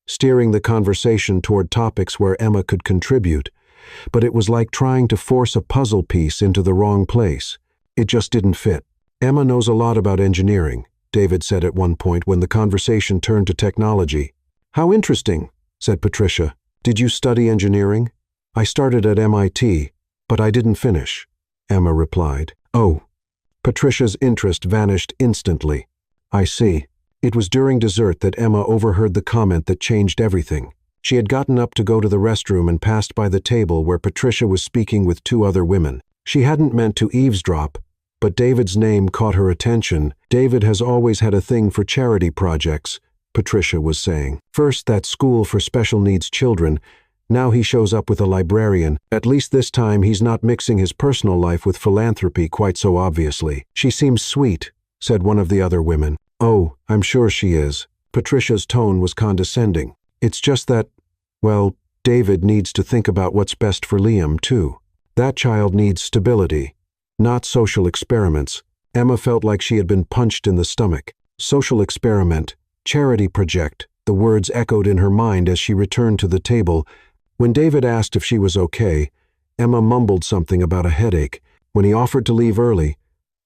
steering the conversation toward topics where Emma could contribute, but it was like trying to force a puzzle piece into the wrong place. It just didn't fit. "Emma knows a lot about engineering," David said at one point when the conversation turned to technology. "How interesting," said Patricia. "Did you study engineering?" "I started at MIT, but I didn't finish," Emma replied. "Oh." Patricia's interest vanished instantly. "I see." It was during dessert that Emma overheard the comment that changed everything. She had gotten up to go to the restroom and passed by the table where Patricia was speaking with two other women. She hadn't meant to eavesdrop, but David's name caught her attention. "David has always had a thing for charity projects," Patricia was saying. "First that school for special needs children. Now he shows up with a librarian. At least this time he's not mixing his personal life with philanthropy quite so obviously." "She seems sweet," said one of the other women. "Oh, I'm sure she is." Patricia's tone was condescending. "It's just that, well, David needs to think about what's best for Liam, too. That child needs stability, not social experiments." Emma felt like she had been punched in the stomach. Social experiment, charity project, the words echoed in her mind as she returned to the table. When David asked if she was okay, Emma mumbled something about a headache. When he offered to leave early,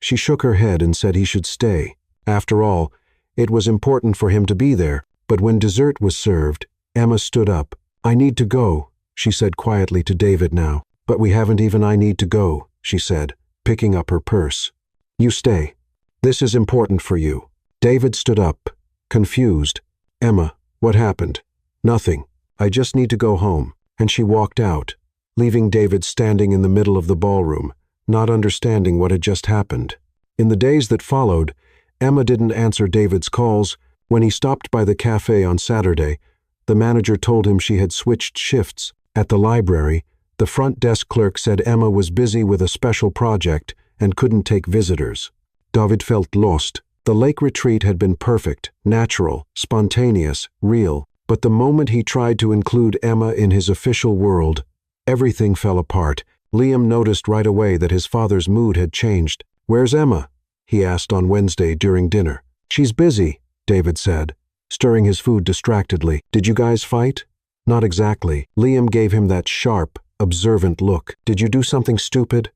she shook her head and said he should stay. After all, it was important for him to be there. But when dessert was served, Emma stood up. "I need to go," she said quietly to David now. "But we haven't even I need to go," she said, picking up her purse. "You stay. This is important for you." David stood up, confused. "Emma, what happened?" "Nothing. I just need to go home." And she walked out, leaving David standing in the middle of the ballroom, not understanding what had just happened. In the days that followed, Emma didn't answer David's calls. When he stopped by the cafe on Saturday, the manager told him she had switched shifts. At the library, the front desk clerk said Emma was busy with a special project and couldn't take visitors. David felt lost. The lake retreat had been perfect, natural, spontaneous, real. But the moment he tried to include Emma in his official world, everything fell apart. Liam noticed right away that his father's mood had changed. "Where's Emma?" he asked on Wednesday during dinner. "She's busy," David said, stirring his food distractedly. "Did you guys fight?" "Not exactly." Liam gave him that sharp, observant look. "Did you do something stupid?"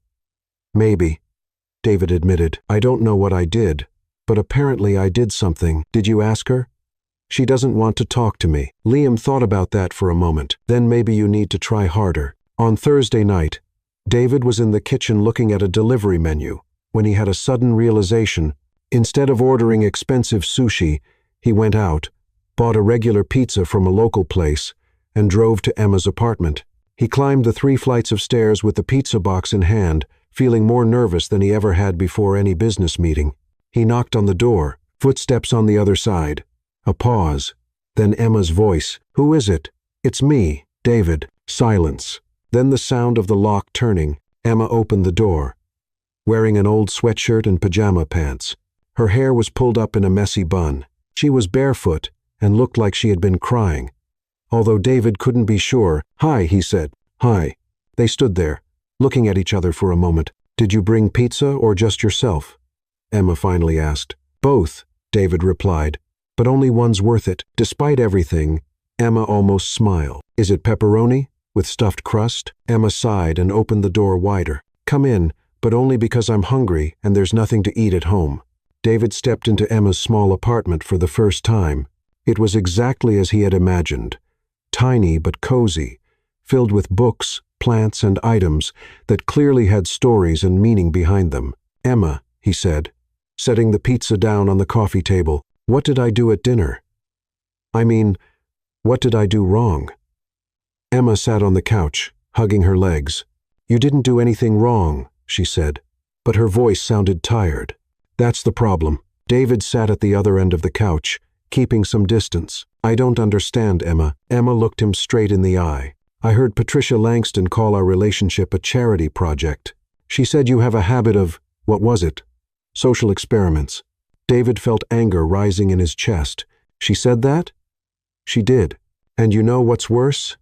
"Maybe." David admitted. I don't know what I did, but apparently I did something. Did you ask her? She doesn't want to talk to me. Liam thought about that for a moment. Then maybe you need to try harder. On Thursday night, David was in the kitchen looking at a delivery menu when he had a sudden realization. Instead of ordering expensive sushi, he went out, bought a regular pizza from a local place, and drove to Emma's apartment. He climbed the 3 flights of stairs with the pizza box in hand, feeling more nervous than he ever had before any business meeting. He knocked on the door, footsteps on the other side. A pause. Then Emma's voice. Who is it? It's me, David. Silence. Then the sound of the lock turning. Emma opened the door, wearing an old sweatshirt and pajama pants. Her hair was pulled up in a messy bun. She was barefoot and looked like she had been crying. Although David couldn't be sure. Hi, he said. Hi. They stood there, looking at each other for a moment. Did you bring pizza or just yourself? Emma finally asked. Both, David replied. But only one's worth it. Despite everything, Emma almost smiled. Is it pepperoni? With stuffed crust? Emma sighed and opened the door wider. Come in, but only because I'm hungry and there's nothing to eat at home. David stepped into Emma's small apartment for the first time. It was exactly as he had imagined. Tiny but cozy, filled with books, plants, and items that clearly had stories and meaning behind them. Emma, he said, setting the pizza down on the coffee table. What did I do at dinner? I mean, what did I do wrong? Emma sat on the couch, hugging her legs. You didn't do anything wrong, she said, but her voice sounded tired. That's the problem. David sat at the other end of the couch, keeping some distance. I don't understand, Emma. Emma looked him straight in the eye. I heard Patricia Langston call our relationship a charity project. She said you have a habit of, what was it? Social experiments. David felt anger rising in his chest. She said that? She did. And you know what's worse?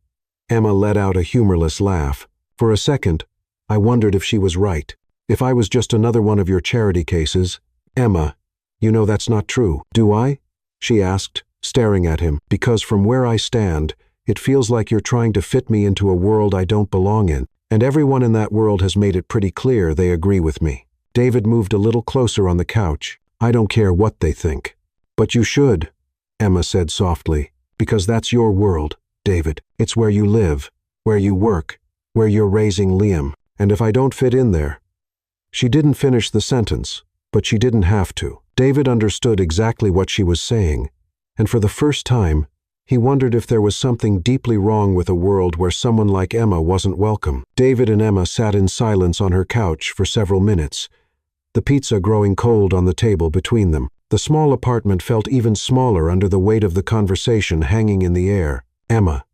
Emma let out a humorless laugh. For a second, I wondered if she was right. If I was just another one of your charity cases. Emma, you know that's not true, do I? She asked, staring at him. Because from where I stand, it feels like you're trying to fit me into a world I don't belong in, and everyone in that world has made it pretty clear they agree with me. David moved a little closer on the couch. I don't care what they think. But you should, Emma said softly, because that's your world, David. It's where you live, where you work, where you're raising Liam. And if I don't fit in there. She didn't finish the sentence, but she didn't have to. David understood exactly what she was saying, and for the first time, he wondered if there was something deeply wrong with a world where someone like Emma wasn't welcome. David and Emma sat in silence on her couch for several minutes, the pizza growing cold on the table between them. The small apartment felt even smaller under the weight of the conversation hanging in the air. Emma,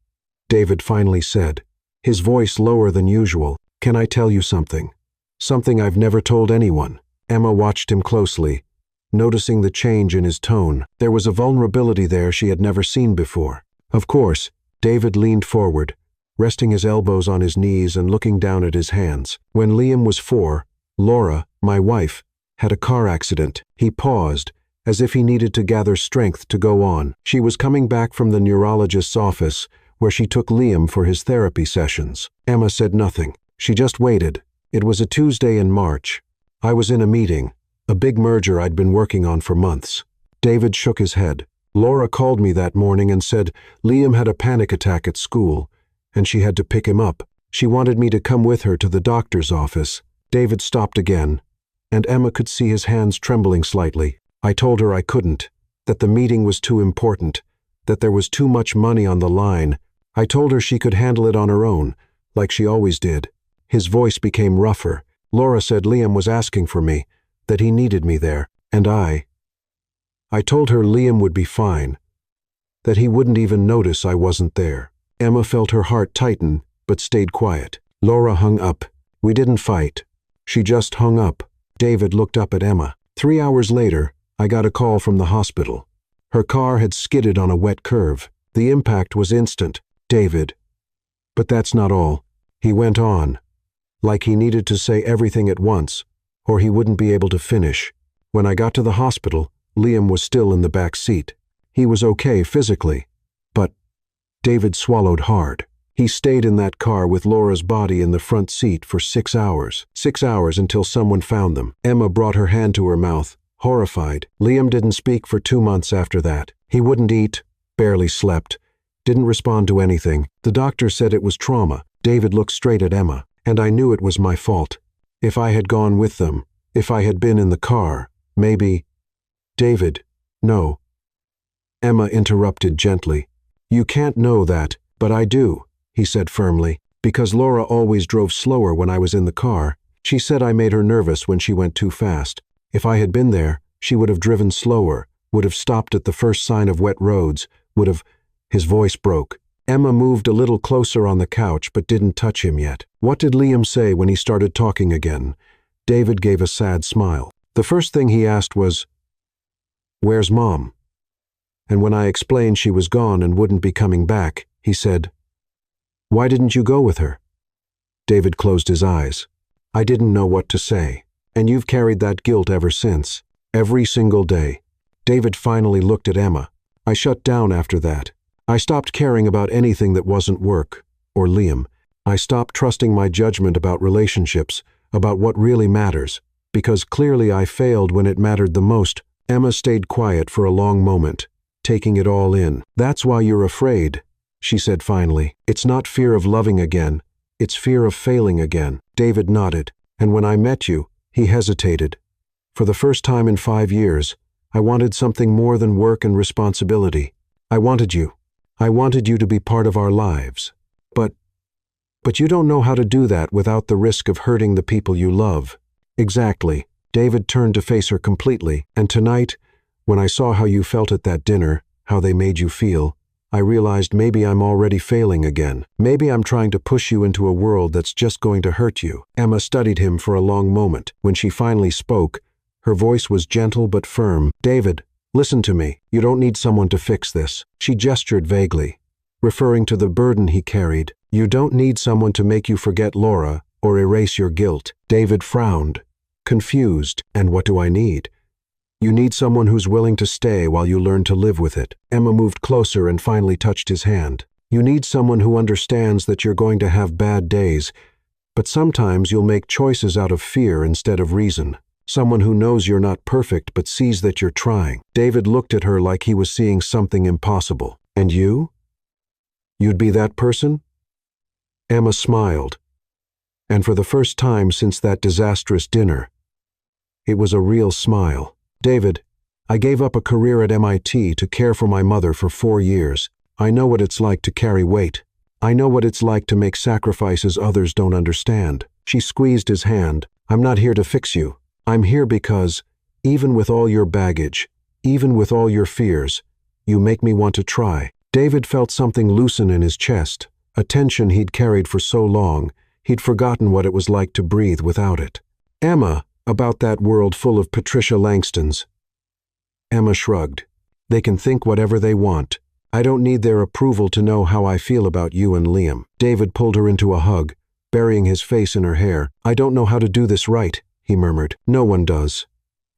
David finally said, his voice lower than usual. Can I tell you something? Something I've never told anyone. Emma watched him closely, noticing the change in his tone. There was a vulnerability there she had never seen before. Of course, David leaned forward, resting his elbows on his knees and looking down at his hands. When Liam was 4, Laura, my wife, had a car accident. He paused, as if he needed to gather strength to go on. She was coming back from the neurologist's office, where she took Liam for his therapy sessions. Emma said nothing. She just waited. It was a Tuesday in March. I was in a meeting, a big merger I'd been working on for months. David shook his head. Laura called me that morning and said Liam had a panic attack at school, and she had to pick him up. She wanted me to come with her to the doctor's office. David stopped again, and Emma could see his hands trembling slightly. I told her I couldn't, that the meeting was too important, that there was too much money on the line. I told her she could handle it on her own, like she always did. His voice became rougher. Laura said Liam was asking for me, that he needed me there, and I told her Liam would be fine, that he wouldn't even notice I wasn't there. Emma felt her heart tighten, but stayed quiet. Laura hung up. We didn't fight. She just hung up. David looked up at Emma. 3 hours later, I got a call from the hospital. Her car had skidded on a wet curve. The impact was instant. David. But that's not all. He went on, like he needed to say everything at once, or he wouldn't be able to finish. When I got to the hospital, Liam was still in the back seat. He was okay physically, but David swallowed hard. He stayed in that car with Laura's body in the front seat for 6 hours. 6 hours until someone found them. Emma brought her hand to her mouth, horrified. Liam didn't speak for 2 months after that. He wouldn't eat, barely slept, didn't respond to anything. The doctor said it was trauma. David looked straight at Emma, and I knew it was my fault. If I had gone with them, if I had been in the car, maybe... David, no. Emma interrupted gently. You can't know that, but I do, he said firmly, because Laura always drove slower when I was in the car. She said I made her nervous when she went too fast. If I had been there, she would have driven slower, would have stopped at the first sign of wet roads, would have... His voice broke. Emma moved a little closer on the couch but didn't touch him yet. What did Liam say when he started talking again? David gave a sad smile. The first thing he asked was, "Where's Mom?" And when I explained she was gone and wouldn't be coming back, he said, "Why didn't you go with her?" David closed his eyes. I didn't know what to say. And you've carried that guilt ever since. Every single day. David finally looked at Emma. I shut down after that. I stopped caring about anything that wasn't work, or Liam. I stopped trusting my judgment about relationships, about what really matters, because clearly I failed when it mattered the most. Emma stayed quiet for a long moment, taking it all in. That's why you're afraid, she said finally. It's not fear of loving again, it's fear of failing again. David nodded, and when I met you, he hesitated. For the first time in 5 years, I wanted something more than work and responsibility. I wanted you. I wanted you to be part of our lives. But you don't know how to do that without the risk of hurting the people you love. Exactly. David turned to face her completely, and tonight, when I saw how you felt at that dinner, how they made you feel, I realized maybe I'm already failing again. Maybe I'm trying to push you into a world that's just going to hurt you. Emma studied him for a long moment. When she finally spoke, her voice was gentle but firm. David, listen to me. You don't need someone to fix this. She gestured vaguely, referring to the burden he carried. You don't need someone to make you forget Laura or erase your guilt. David frowned, confused. And what do I need? You need someone who's willing to stay while you learn to live with it. Emma moved closer and finally touched his hand. You need someone who understands that you're going to have bad days, but sometimes you'll make choices out of fear instead of reason. Someone who knows you're not perfect but sees that you're trying. David looked at her like he was seeing something impossible. And you? You'd be that person? Emma smiled. And for the first time since that disastrous dinner, it was a real smile. David, I gave up a career at MIT to care for my mother for 4 years. I know what it's like to carry weight. I know what it's like to make sacrifices others don't understand. She squeezed his hand. I'm not here to fix you. I'm here because, even with all your baggage, even with all your fears, you make me want to try. David felt something loosen in his chest, a tension he'd carried for so long, he'd forgotten what it was like to breathe without it. Emma, about that world full of Patricia Langstons. Emma shrugged. They can think whatever they want. I don't need their approval to know how I feel about you and Liam. David pulled her into a hug, burying his face in her hair. I don't know how to do this right, he murmured. No one does,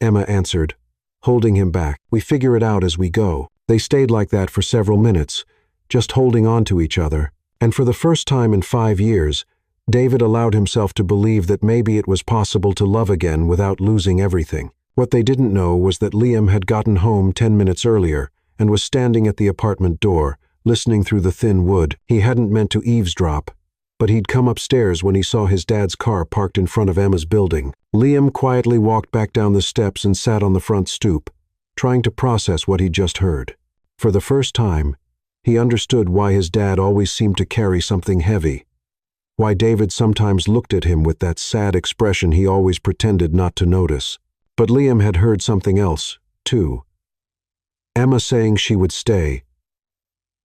Emma answered, holding him back. We figure it out as we go. They stayed like that for several minutes, just holding on to each other. And for the first time in 5 years, David allowed himself to believe that maybe it was possible to love again without losing everything. What they didn't know was that Liam had gotten home 10 minutes earlier and was standing at the apartment door, listening through the thin wood. He hadn't meant to eavesdrop, but he'd come upstairs when he saw his dad's car parked in front of Emma's building. Liam quietly walked back down the steps and sat on the front stoop, trying to process what he'd just heard. For the first time, he understood why his dad always seemed to carry something heavy, why David sometimes looked at him with that sad expression he always pretended not to notice. But Liam had heard something else, too. Emma saying she would stay.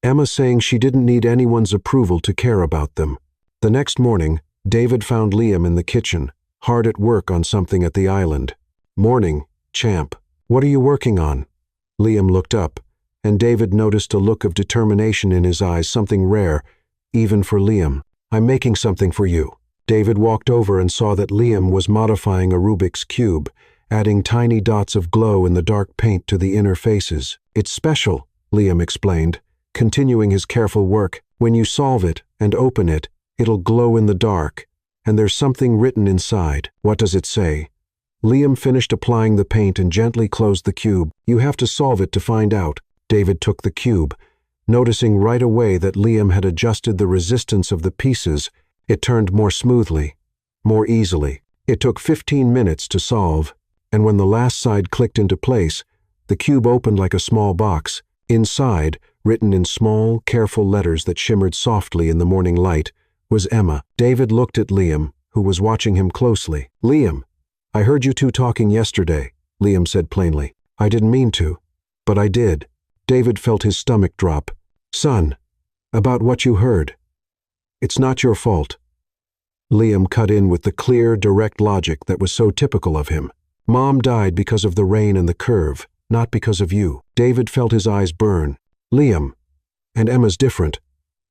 Emma saying she didn't need anyone's approval to care about them. The next morning, David found Liam in the kitchen, hard at work on something at the island. Morning, champ. What are you working on? Liam looked up, and David noticed a look of determination in his eyes, something rare, even for Liam. I'm making something for you. David walked over and saw that Liam was modifying a Rubik's Cube, adding tiny dots of glow in the dark paint to the inner faces. It's special, Liam explained, continuing his careful work. When you solve it and open it, it'll glow in the dark, and there's something written inside. What does it say? Liam finished applying the paint and gently closed the cube. You have to solve it to find out. David took the cube. Noticing right away that Liam had adjusted the resistance of the pieces, it turned more smoothly, more easily. It took 15 minutes to solve, and when the last side clicked into place, the cube opened like a small box. Inside, written in small, careful letters that shimmered softly in the morning light, was Emma. David looked at Liam, who was watching him closely. Liam, I heard you two talking yesterday, Liam said plainly. I didn't mean to, but I did. David felt his stomach drop. Son, about what you heard. It's not your fault. Liam cut in with the clear, direct logic that was so typical of him. Mom died because of the rain and the curve, not because of you. David felt his eyes burn. Liam, and Emma's different.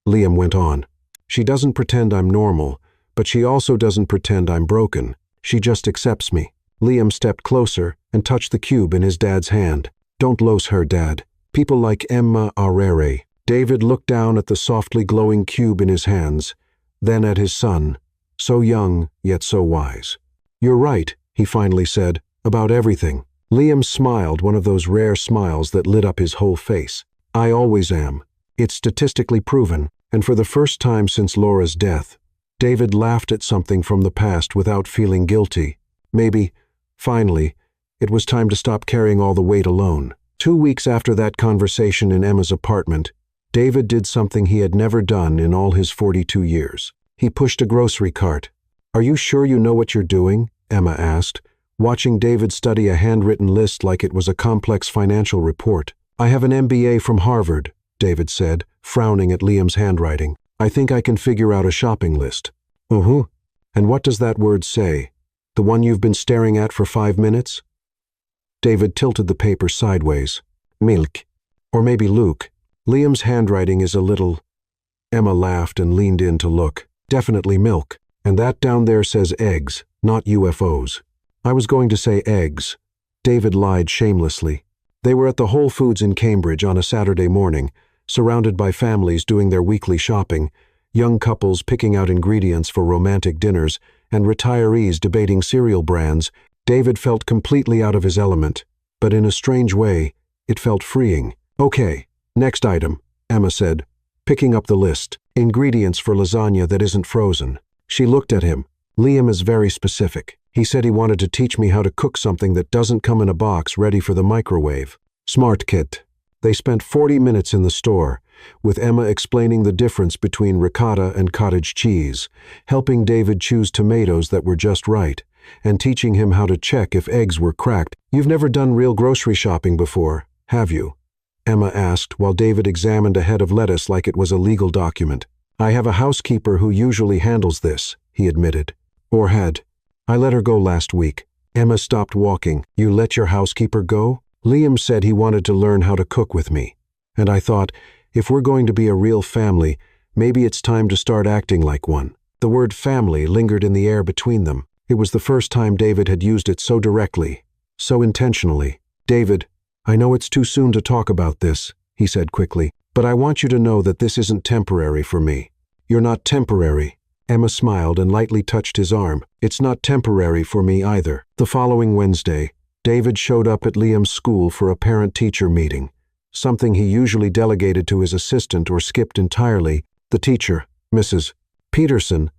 Liam went on. She doesn't pretend I'm normal, but she also doesn't pretend I'm broken. She just accepts me. Liam stepped closer and touched the cube in his dad's hand. Don't lose her, Dad. People like Emma are rare. David looked down at the softly glowing cube in his hands, then at his son, so young yet so wise. You're right, he finally said, about everything. Liam smiled, one of those rare smiles that lit up his whole face. I always am. It's statistically proven, and for the first time since Laura's death, David laughed at something from the past without feeling guilty. Maybe, finally, it was time to stop carrying all the weight alone. 2 weeks after that conversation in Emma's apartment, David did something he had never done in all his 42 years. He pushed a grocery cart. Are you sure you know what you're doing? Emma asked, watching David study a handwritten list like it was a complex financial report. I have an MBA from Harvard, David said, frowning at Liam's handwriting. I think I can figure out a shopping list. And what does that word say? The one you've been staring at for 5 minutes? David tilted the paper sideways. Milk. Or maybe Luke. Liam's handwriting is a little... Emma laughed and leaned in to look. Definitely milk. And that down there says eggs, not UFOs. I was going to say eggs. David lied shamelessly. They were at the Whole Foods in Cambridge on a Saturday morning, surrounded by families doing their weekly shopping, young couples picking out ingredients for romantic dinners, and retirees debating cereal brands. David felt completely out of his element, but in a strange way, it felt freeing. Okay, next item, Emma said, picking up the list. Ingredients for lasagna that isn't frozen. She looked at him. Liam is very specific. He said he wanted to teach me how to cook something that doesn't come in a box ready for the microwave. Smart kid. They spent 40 minutes in the store, with Emma explaining the difference between ricotta and cottage cheese, helping David choose tomatoes that were just right, and teaching him how to check if eggs were cracked. You've never done real grocery shopping before, have you? Emma asked while David examined a head of lettuce like it was a legal document. I have a housekeeper who usually handles this, he admitted. Or had. I let her go last week. Emma stopped walking. You let your housekeeper go? Liam said he wanted to learn how to cook with me. And I thought, if we're going to be a real family, maybe it's time to start acting like one. The word family lingered in the air between them. It was the first time David had used it so directly, so intentionally. David, I know it's too soon to talk about this, he said quickly, but I want you to know that this isn't temporary for me. You're not temporary. Emma smiled and lightly touched his arm. It's not temporary for me either. The following Wednesday, David showed up at Liam's school for a parent-teacher meeting, something he usually delegated to his assistant or skipped entirely. The teacher, Mrs. Peterson,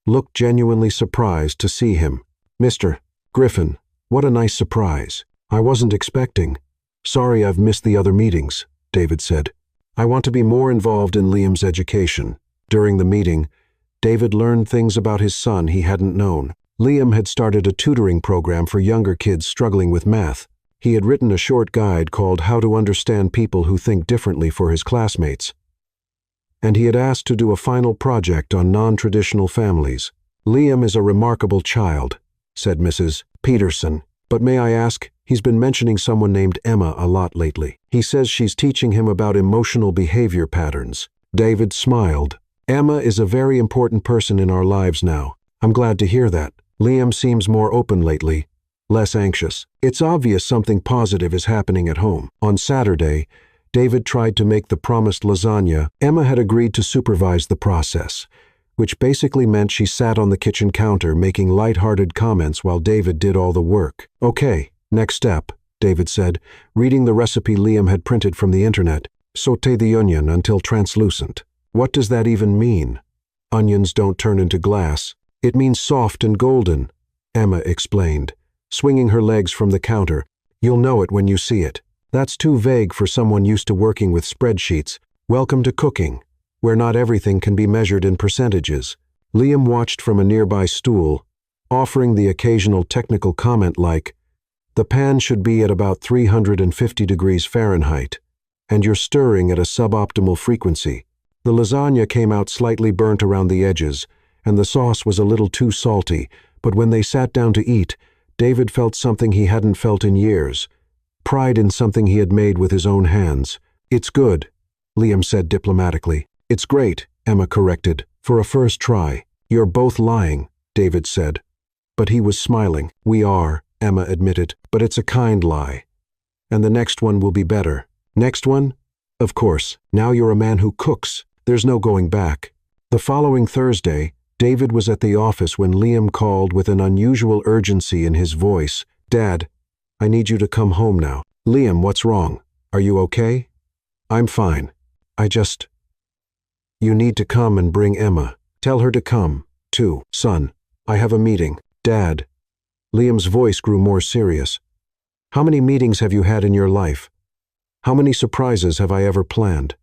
looked genuinely surprised to see him. Mr. Griffin, what a nice surprise. I wasn't expecting. Sorry I've missed the other meetings, David said. I want to be more involved in Liam's education. During the meeting, David learned things about his son he hadn't known. Liam had started a tutoring program for younger kids struggling with math. He had written a short guide called How to Understand People Who Think Differently for his classmates. And he had asked to do a final project on non-traditional families. Liam is a remarkable child, said Mrs. Peterson. But may I ask, he's been mentioning someone named Emma a lot lately. He says she's teaching him about emotional behavior patterns. David smiled. Emma is a very important person in our lives now. I'm glad to hear that. Liam seems more open lately, less anxious. It's obvious something positive is happening at home. On Saturday, David tried to make the promised lasagna. Emma had agreed to supervise the process, which basically meant she sat on the kitchen counter making light-hearted comments while David did all the work. "Okay, next step," David said, reading the recipe Liam had printed from the internet. "Sauté the onion until translucent." "What does that even mean?" "Onions don't turn into glass. It means soft and golden," Emma explained, swinging her legs from the counter. "You'll know it when you see it." "That's too vague for someone used to working with spreadsheets. Welcome to cooking, where not everything can be measured in percentages." Liam watched from a nearby stool, offering the occasional technical comment like, "The pan should be at about 350 degrees Fahrenheit, and you're stirring at a suboptimal frequency." The lasagna came out slightly burnt around the edges, and the sauce was a little too salty, but when they sat down to eat, David felt something he hadn't felt in years. Pride in something he had made with his own hands. "It's good," Liam said diplomatically. "It's great," Emma corrected, "for a first try." "You're both lying," David said. But he was smiling. "We are," Emma admitted, "but it's a kind lie. And the next one will be better." "Next one?" "Of course. Now you're a man who cooks. There's no going back." The following Thursday, David was at the office when Liam called with an unusual urgency in his voice. "Dad, I need you to come home now." "Liam, what's wrong? Are you okay?" "I'm fine. You need to come and bring Emma. Tell her to come, too." "Son, I have a meeting." "Dad." Liam's voice grew more serious. "How many meetings have you had in your life? How many surprises have I ever planned?"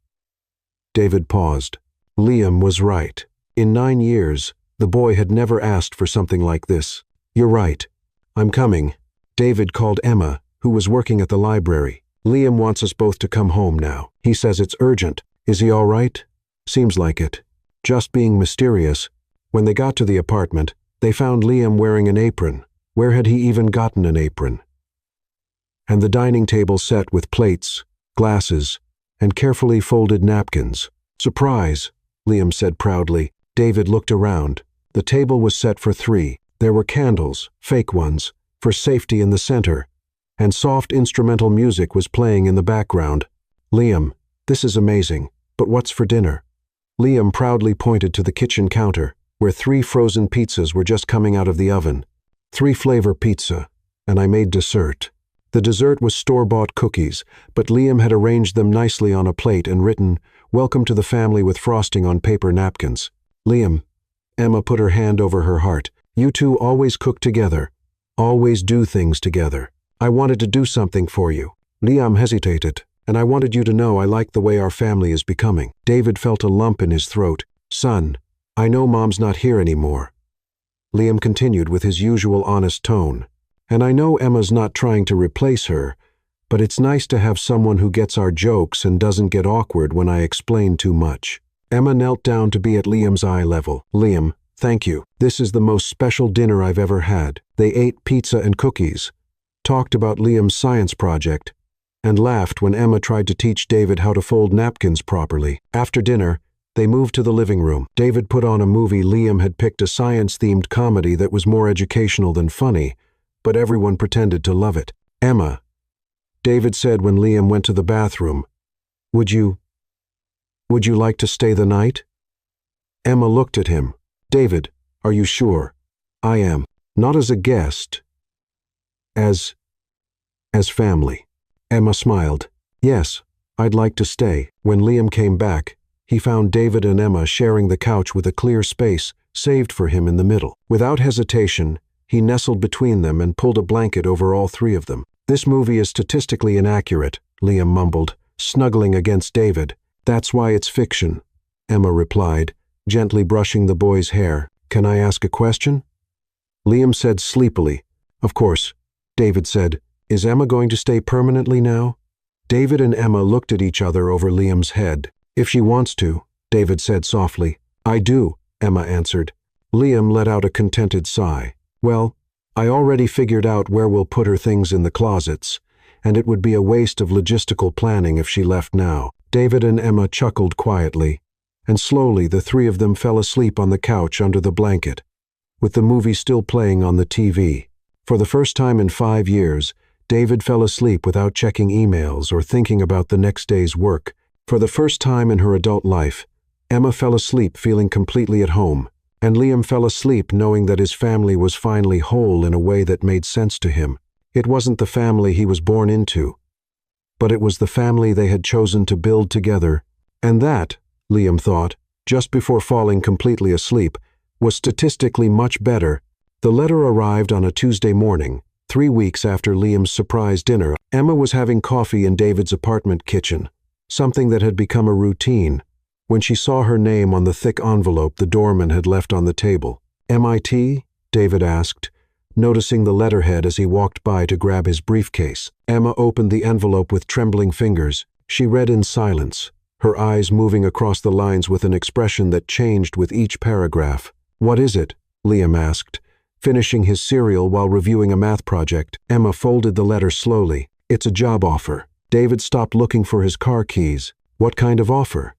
David paused. Liam was right. In 9 years, the boy had never asked for something like this. "You're right. I'm coming." David called Emma, who was working at the library. "Liam wants us both to come home now. He says it's urgent. Is he all right?" "Seems like it." Just being mysterious, when they got to the apartment, they found Liam wearing an apron. Where had he even gotten an apron? And the dining table set with plates, glasses, and carefully folded napkins. "Surprise," Liam said proudly. David looked around. The table was set for 3. There were candles, fake ones, for safety in the center, and soft instrumental music was playing in the background. "Liam, this is amazing, but what's for dinner?" Liam proudly pointed to the kitchen counter, where 3 frozen pizzas were just coming out of the oven. 3-flavor pizza, and I made dessert. The dessert was store-bought cookies, but Liam had arranged them nicely on a plate and written, "Welcome to the family," with frosting on paper napkins. "Liam," Emma put her hand over her heart, "you two always cook together, always do things together. I wanted to do something for you." Liam hesitated, "And I wanted you to know I like the way our family is becoming." David felt a lump in his throat. "Son, I know Mom's not here anymore." Liam continued with his usual honest tone. "And I know Emma's not trying to replace her, but it's nice to have someone who gets our jokes and doesn't get awkward when I explain too much." Emma knelt down to be at Liam's eye level. "Liam, thank you. This is the most special dinner I've ever had." They ate pizza and cookies, talked about Liam's science project, and laughed when Emma tried to teach David how to fold napkins properly. After dinner, they moved to the living room. David put on a movie. Liam had picked a science-themed comedy that was more educational than funny, but everyone pretended to love it. "Emma," David said when Liam went to the bathroom, Would you like to stay the night?" Emma looked at him. "David, are you sure?" "I am. Not as a guest. As family." Emma smiled. "Yes, I'd like to stay." When Liam came back, he found David and Emma sharing the couch with a clear space saved for him in the middle. Without hesitation, he nestled between them and pulled a blanket over all 3 of them. "This movie is statistically inaccurate," Liam mumbled, snuggling against David. "That's why it's fiction," Emma replied, gently brushing the boy's hair. "Can I ask a question?" Liam said sleepily. "Of course." David said, "Is Emma going to stay permanently now?" David and Emma looked at each other over Liam's head. "If she wants to," David said softly. "I do," Emma answered. Liam let out a contented sigh. "Well, I already figured out where we'll put her things in the closets, and it would be a waste of logistical planning if she left now." David and Emma chuckled quietly, and slowly the 3 of them fell asleep on the couch under the blanket, with the movie still playing on the TV. For the first time in 5 years, David fell asleep without checking emails or thinking about the next day's work. For the first time in her adult life, Emma fell asleep feeling completely at home, and Liam fell asleep knowing that his family was finally whole in a way that made sense to him. It wasn't the family he was born into, but it was the family they had chosen to build together, and that, Liam thought, just before falling completely asleep, was statistically much better. The letter arrived on a Tuesday morning, 3 weeks after Liam's surprise dinner. Emma was having coffee in David's apartment kitchen, something that had become a routine, when she saw her name on the thick envelope the doorman had left on the table. "MIT?" David asked, noticing the letterhead as he walked by to grab his briefcase. Emma opened the envelope with trembling fingers. She read in silence, her eyes moving across the lines with an expression that changed with each paragraph. "What is it?" Liam asked, finishing his cereal while reviewing a math project. Emma folded the letter slowly. "It's a job offer." David stopped looking for his car keys. "What kind of offer?"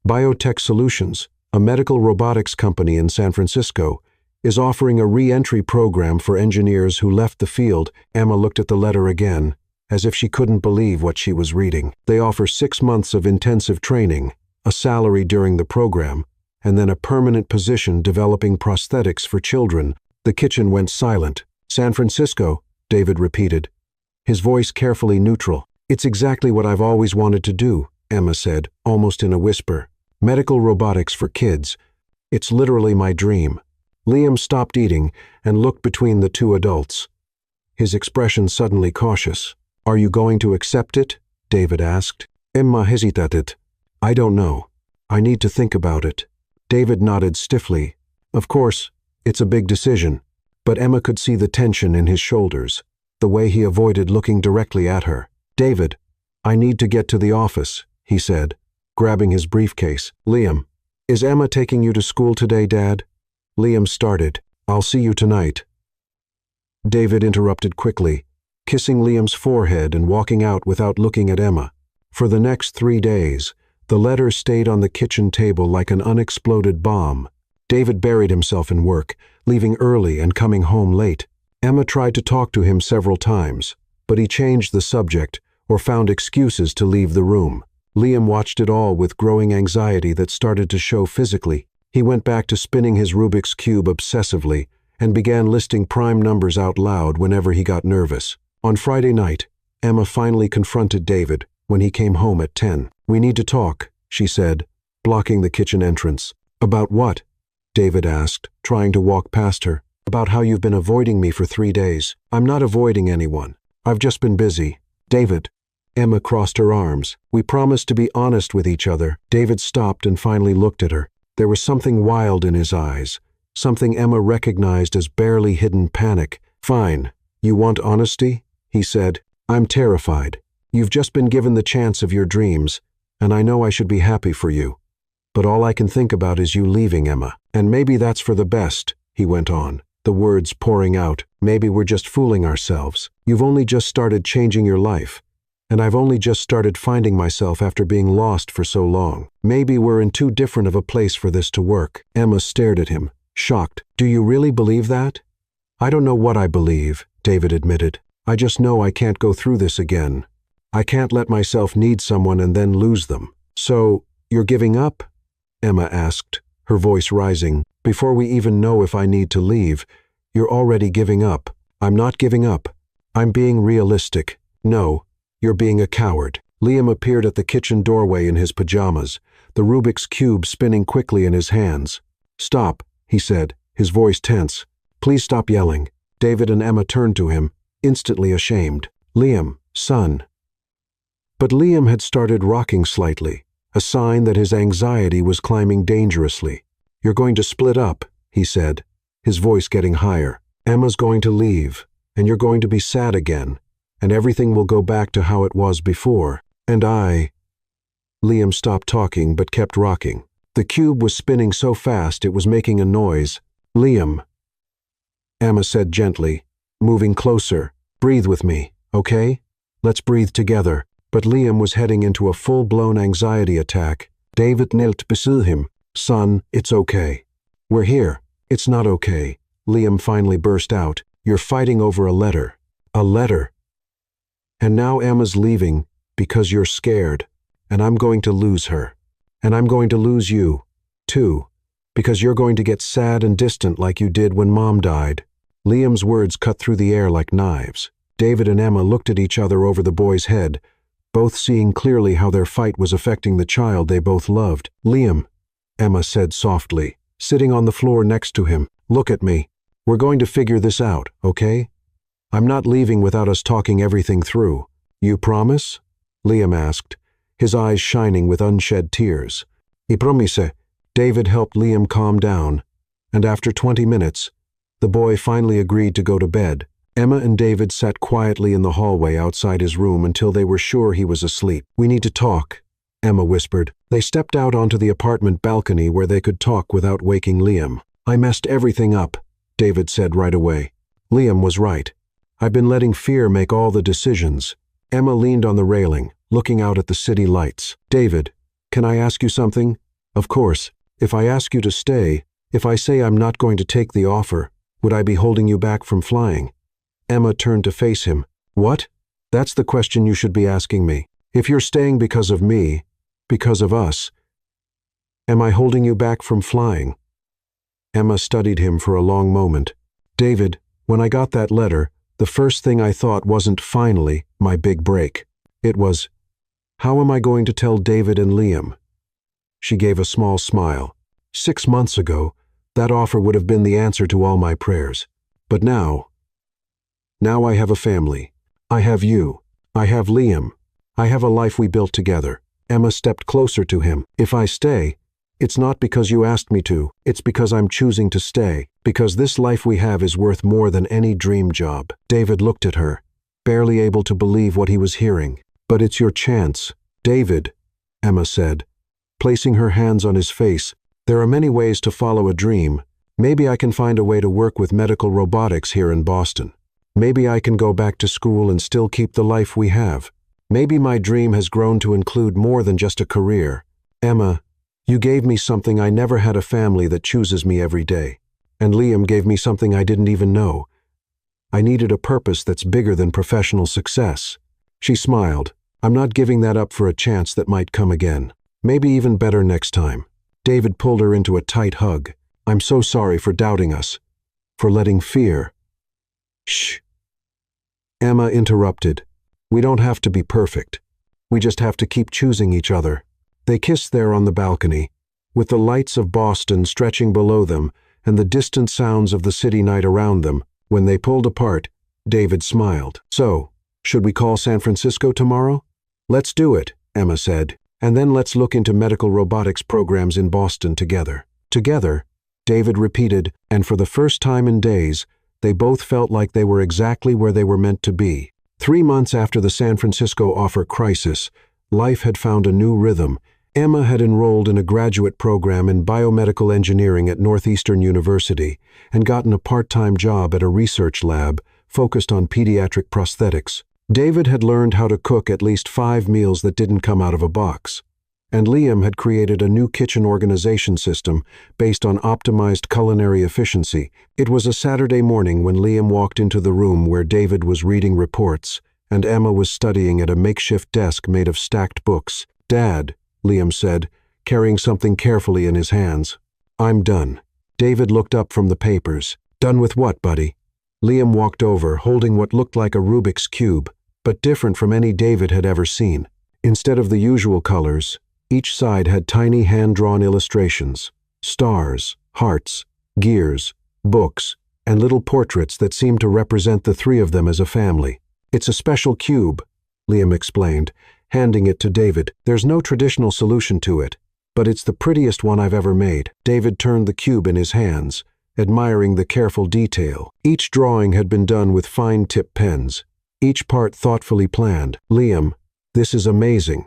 Biotech Solutions, a medical robotics company in San Francisco, is offering a re-entry program for engineers who left the field. Emma looked at the letter again, as if she couldn't believe what she was reading. They offer 6 months of intensive training, a salary during the program, and then a permanent position developing prosthetics for children. The kitchen went silent. "San Francisco," David repeated, his voice carefully neutral. "It's exactly what I've always wanted to do," Emma said, almost in a whisper. "Medical robotics for kids. It's literally my dream." Liam stopped eating and looked between the two adults, his expression suddenly cautious. "Are you going to accept it?" David asked. Emma hesitated. "I don't know. I need to think about it." David nodded stiffly. Of course, it's a big decision, but Emma could see the tension in his shoulders, the way he avoided looking directly at her. "David, I need to get to the office," he said, grabbing his briefcase. "Liam, is Emma taking you to school today, Dad?" Liam started. "I'll see you tonight." David interrupted quickly, kissing Liam's forehead and walking out without looking at Emma. For the next 3 days, the letter stayed on the kitchen table like an unexploded bomb. David buried himself in work, leaving early and coming home late. Emma tried to talk to him several times, but he changed the subject or found excuses to leave the room. Liam watched it all with growing anxiety that started to show physically. He went back to spinning his Rubik's Cube obsessively and began listing prime numbers out loud whenever he got nervous. On Friday night, Emma finally confronted David when he came home at 10. "We need to talk," she said, blocking the kitchen entrance. "About what?" David asked, trying to walk past her. "About how you've been avoiding me for 3 days. I'm not avoiding anyone. I've just been busy." "David." Emma crossed her arms. "We promised to be honest with each other." David stopped and finally looked at her. There was something wild in his eyes, something Emma recognized as barely hidden panic. "Fine. You want honesty?" he said. "I'm terrified. You've just been given the chance of your dreams, and I know I should be happy for you. But all I can think about is you leaving, Emma. And maybe that's for the best," he went on, the words pouring out. "Maybe we're just fooling ourselves. You've only just started changing your life, and I've only just started finding myself after being lost for so long. Maybe we're in too different of a place for this to work." Emma stared at him, shocked. "Do you really believe that?" "I don't know what I believe," David admitted. "I just know I can't go through this again. I can't let myself need someone and then lose them." "So, you're giving up?" Emma asked, her voice rising. "Before we even know if I need to leave, you're already giving up." "I'm not giving up. I'm being realistic." "No. You're being a coward." Liam appeared at the kitchen doorway in his pajamas, the Rubik's Cube spinning quickly in his hands. "Stop," he said, his voice tense. "Please stop yelling." David and Emma turned to him, instantly ashamed. "Liam, son." But Liam had started rocking slightly, a sign that his anxiety was climbing dangerously. "You're going to split up," he said, his voice getting higher. "Emma's going to leave, and you're going to be sad again, and everything will go back to how it was before. And Liam stopped talking but kept rocking. The cube was spinning so fast it was making a noise. "Liam," Emma said gently, moving closer. "Breathe with me, okay? Let's breathe together." But Liam was heading into a full-blown anxiety attack. David knelt beside him. "Son, it's okay. We're here." "It's not okay," Liam finally burst out. "You're fighting over a letter." "A letter?" And now Emma's leaving because you're scared, and I'm going to lose her. And I'm going to lose you, too, because you're going to get sad and distant like you did when Mom died." Liam's words cut through the air like knives. David and Emma looked at each other over the boy's head, both seeing clearly how their fight was affecting the child they both loved. "Liam," Emma said softly, sitting on the floor next to him, "look at me. We're going to figure this out, okay? I'm not leaving without us talking everything through. You promise?" Liam asked, his eyes shining with unshed tears. "I promise." David helped Liam calm down, and after 20 minutes, the boy finally agreed to go to bed. Emma and David sat quietly in the hallway outside his room until they were sure he was asleep. "We need to talk," Emma whispered. They stepped out onto the apartment balcony where they could talk without waking Liam. "I messed everything up," David said right away. Liam was right. "I've been letting fear make all the decisions." Emma leaned on the railing, looking out at the city lights. "David, can I ask you something?" "Of course. If I ask you to stay, if I say I'm not going to take the offer, would I be holding you back from flying?" Emma turned to face him. "What? That's the question you should be asking me. If you're staying because of me, because of us, am I holding you back from flying?" Emma studied him for a long moment. "David, when I got that letter, the first thing I thought wasn't finally my big break. It was, how am I going to tell David and Liam?" She gave a small smile. "6 months ago, that offer would have been the answer to all my prayers. But now I have a family. I have you. I have Liam. I have a life we built together." Emma stepped closer to him. "If I stay, it's not because you asked me to. It's because I'm choosing to stay. Because this life we have is worth more than any dream job." David looked at her, barely able to believe what he was hearing. "But it's your chance." "David," Emma said, placing her hands on his face, "there are many ways to follow a dream. Maybe I can find a way to work with medical robotics here in Boston. Maybe I can go back to school and still keep the life we have. Maybe my dream has grown to include more than just a career. Emma, you gave me something I never had, a family that chooses me every day. And Liam gave me something I didn't even know. I needed a purpose that's bigger than professional success." She smiled. "I'm not giving that up for a chance that might come again. Maybe even better next time." David pulled her into a tight hug. "I'm so sorry for doubting us, for letting fear—" "Shh." Emma interrupted. "We don't have to be perfect. We just have to keep choosing each other." They kissed there on the balcony, with the lights of Boston stretching below them and the distant sounds of the city night around them. When they pulled apart, David smiled. "So, should we call San Francisco tomorrow?" "Let's do it," Emma said. "And then let's look into medical robotics programs in Boston together." "Together," David repeated, and for the first time in days, they both felt like they were exactly where they were meant to be. 3 months after the San Francisco offer crisis, life had found a new rhythm. Emma had enrolled in a graduate program in biomedical engineering at Northeastern University and gotten a part-time job at a research lab focused on pediatric prosthetics. David had learned how to cook at least 5 meals that didn't come out of a box. And Liam had created a new kitchen organization system based on optimized culinary efficiency. It was a Saturday morning when Liam walked into the room where David was reading reports and Emma was studying at a makeshift desk made of stacked books. "Dad," Liam said, carrying something carefully in his hands. "I'm done." David looked up from the papers. "Done with what, buddy?" Liam walked over, holding what looked like a Rubik's Cube, but different from any David had ever seen. Instead of the usual colors, each side had tiny hand-drawn illustrations, stars, hearts, gears, books, and little portraits that seemed to represent the 3 of them as a family. "It's a special cube," Liam explained, handing it to David. "There's no traditional solution to it, but it's the prettiest one I've ever made." David turned the cube in his hands, admiring the careful detail. Each drawing had been done with fine-tip pens, each part thoughtfully planned. "Liam, this is amazing.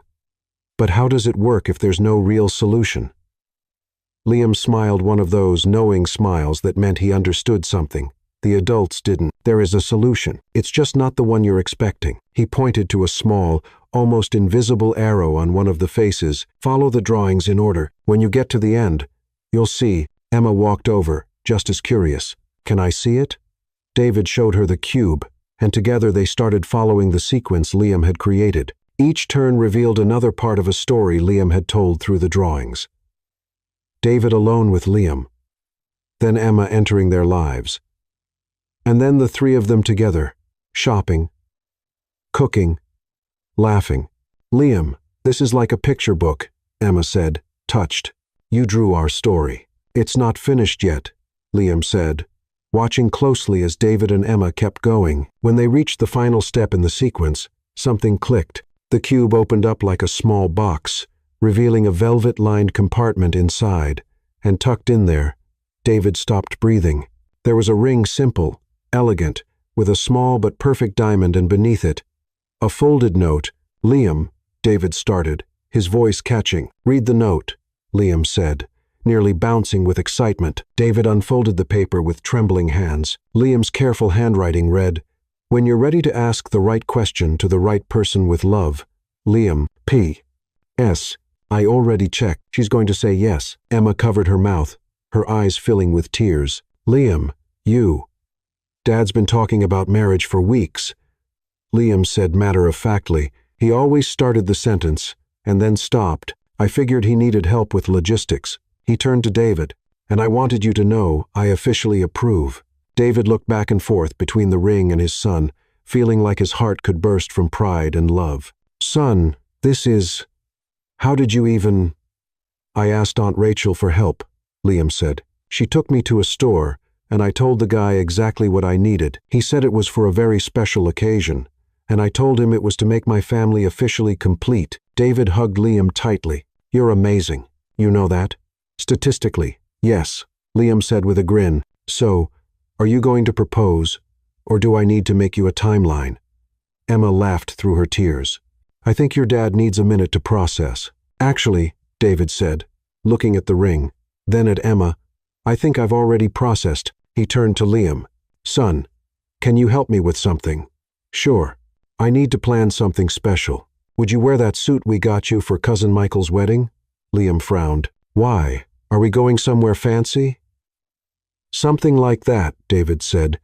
But how does it work if there's no real solution?" Liam smiled, one of those knowing smiles that meant he understood something. The adults didn't. "There is a solution. It's just not the one you're expecting." He pointed to a small, almost invisible arrow on one of the faces. "Follow the drawings in order. When you get to the end, you'll see." Emma walked over, just as curious. "Can I see it?" David showed her the cube, and together they started following the sequence Liam had created. Each turn revealed another part of a story Liam had told through the drawings. David alone with Liam, then Emma entering their lives, and then the three of them together, shopping, cooking, laughing. "Liam, this is like a picture book," Emma said, touched. "You drew our story." "It's not finished yet," Liam said, watching closely as David and Emma kept going. When they reached the final step in the sequence, something clicked. The cube opened up like a small box, revealing a velvet-lined compartment inside, and tucked in there, David stopped breathing. There was a ring, simple, elegant, with a small but perfect diamond, and beneath it, a folded note. "Liam," David started, his voice catching. "Read the note," Liam said, nearly bouncing with excitement. David unfolded the paper with trembling hands. Liam's careful handwriting read, "When you're ready to ask the right question to the right person with love, Liam, P.S. I already checked. She's going to say yes." Emma covered her mouth, her eyes filling with tears. "Liam, Dad's been talking about marriage for weeks," Liam said matter-of-factly. He always started the sentence, and then stopped. "I figured he needed help with logistics." He turned to David, "And I wanted you to know I officially approve." David looked back and forth between the ring and his son, feeling like his heart could burst from pride and love. "Son, this is... How did you even..." "I asked Aunt Rachel for help," Liam said. "She took me to a store, and I told the guy exactly what I needed. He said it was for a very special occasion, and I told him it was to make my family officially complete." David hugged Liam tightly. "You're amazing. You know that?" "Statistically, yes," Liam said with a grin. "So, are you going to propose, or do I need to make you a timeline?" Emma laughed through her tears. "I think your dad needs a minute to process." "Actually," David said, looking at the ring, then at Emma, "I think I've already processed." He turned to Liam. "Son, can you help me with something?" "Sure. I need to plan something special. Would you wear that suit we got you for Cousin Michael's wedding?" Liam frowned. "Why? Are we going somewhere fancy?" "Something like that," David said,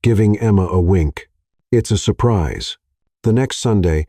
giving Emma a wink. "It's a surprise." The next Sunday,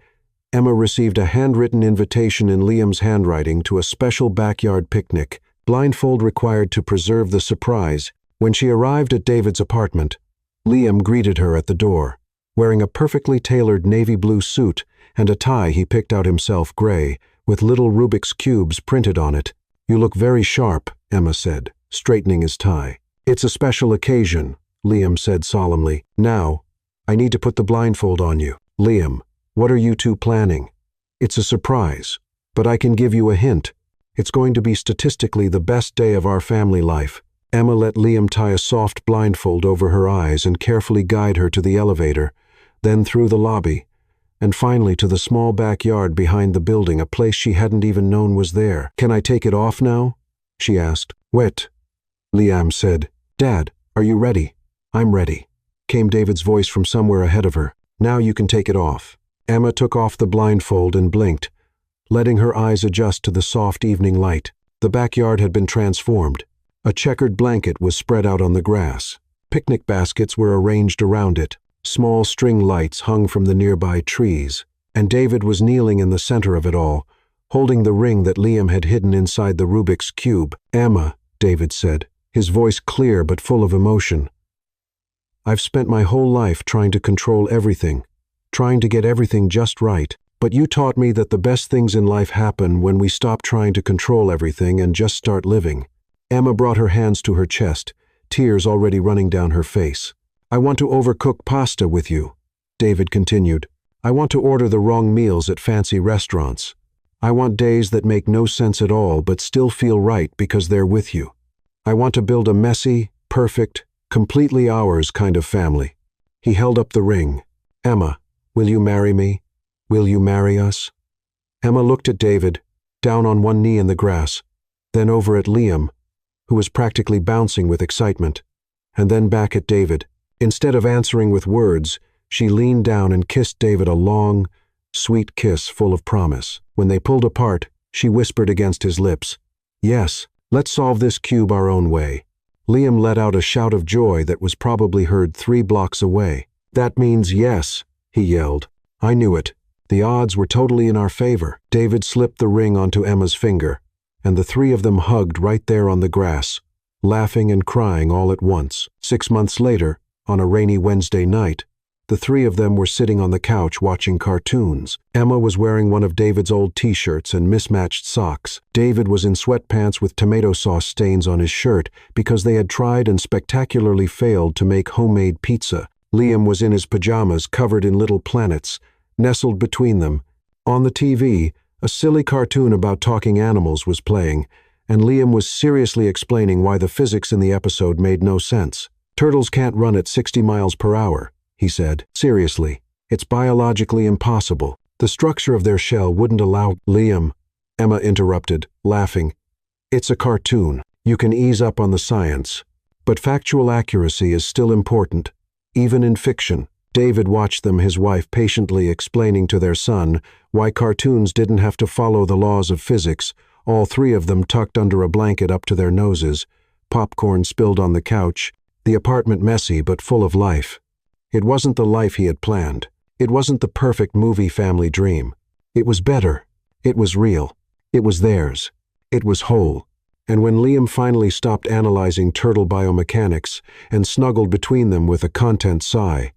Emma received a handwritten invitation in Liam's handwriting to a special backyard picnic, blindfold required to preserve the surprise. When she arrived at David's apartment, Liam greeted her at the door, wearing a perfectly tailored navy blue suit and a tie he picked out himself, gray, with little Rubik's cubes printed on it. "You look very sharp," Emma said, straightening his tie. "It's a special occasion," Liam said solemnly. "Now, I need to put the blindfold on you. Liam, what are you two planning?" "It's a surprise, but I can give you a hint. It's going to be statistically the best day of our family life." Emma let Liam tie a soft blindfold over her eyes and carefully guide her to the elevator, then through the lobby, and finally to the small backyard behind the building, a place she hadn't even known was there. "Can I take it off now?" she asked. "Wait," Liam said. "Dad, are you ready?" "I'm ready," came David's voice from somewhere ahead of her. "Now you can take it off." Emma took off the blindfold and blinked, letting her eyes adjust to the soft evening light. The backyard had been transformed. A checkered blanket was spread out on the grass. Picnic baskets were arranged around it. Small string lights hung from the nearby trees, and David was kneeling in the center of it all, holding the ring that Liam had hidden inside the Rubik's cube. "Emma," David said, his voice clear but full of emotion. "I've spent my whole life trying to control everything, trying to get everything just right. But you taught me that the best things in life happen when we stop trying to control everything and just start living." Emma brought her hands to her chest, tears already running down her face. "I want to overcook pasta with you," David continued. "I want to order the wrong meals at fancy restaurants. I want days that make no sense at all but still feel right because they're with you. I want to build a messy, perfect, completely ours kind of family." He held up the ring. "Emma, will you marry me? Will you marry us?" Emma looked at David, down on one knee in the grass, then over at Liam, who was practically bouncing with excitement, and then back at David. Instead of answering with words, she leaned down and kissed David a long, sweet kiss full of promise. When they pulled apart, she whispered against his lips, "Yes, let's solve this cube our own way." Liam let out a shout of joy that was probably heard 3 blocks away. "That means yes," he yelled. "I knew it. The odds were totally in our favor." David slipped the ring onto Emma's finger, and the three of them hugged right there on the grass, laughing and crying all at once. 6 months later, on a rainy Wednesday night, the three of them were sitting on the couch watching cartoons. Emma was wearing one of David's old t-shirts and mismatched socks. David was in sweatpants with tomato sauce stains on his shirt because they had tried and spectacularly failed to make homemade pizza. Liam was in his pajamas covered in little planets, nestled between them. On the TV, a silly cartoon about talking animals was playing, and Liam was seriously explaining why the physics in the episode made no sense. "Turtles can't run at 60 miles per hour, he said. "Seriously, it's biologically impossible. The structure of their shell wouldn't allow—" "Liam," Emma interrupted, laughing. "It's a cartoon. You can ease up on the science. But factual accuracy is still important, even in fiction." David watched them, his wife patiently explaining to their son why cartoons didn't have to follow the laws of physics, all three of them tucked under a blanket up to their noses, popcorn spilled on the couch, the apartment messy but full of life. It wasn't the life he had planned. It wasn't the perfect movie family dream. It was better. It was real. It was theirs. It was whole. And when Liam finally stopped analyzing turtle biomechanics and snuggled between them with a content sigh,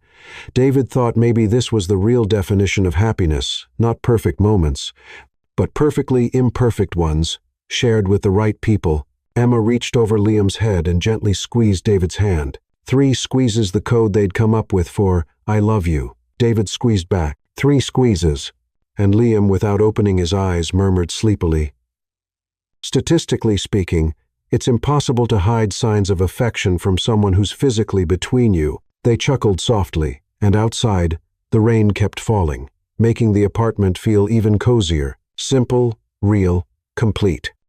David thought maybe this was the real definition of happiness, not perfect moments, but perfectly imperfect ones, shared with the right people. Emma reached over Liam's head and gently squeezed David's hand. 3 squeezes, the code they'd come up with for "I love you." David squeezed back. 3 squeezes, and Liam, without opening his eyes, murmured sleepily, "Statistically speaking, it's impossible to hide signs of affection from someone who's physically between you." They chuckled softly, and outside, the rain kept falling, making the apartment feel even cozier. Simple, real, complete.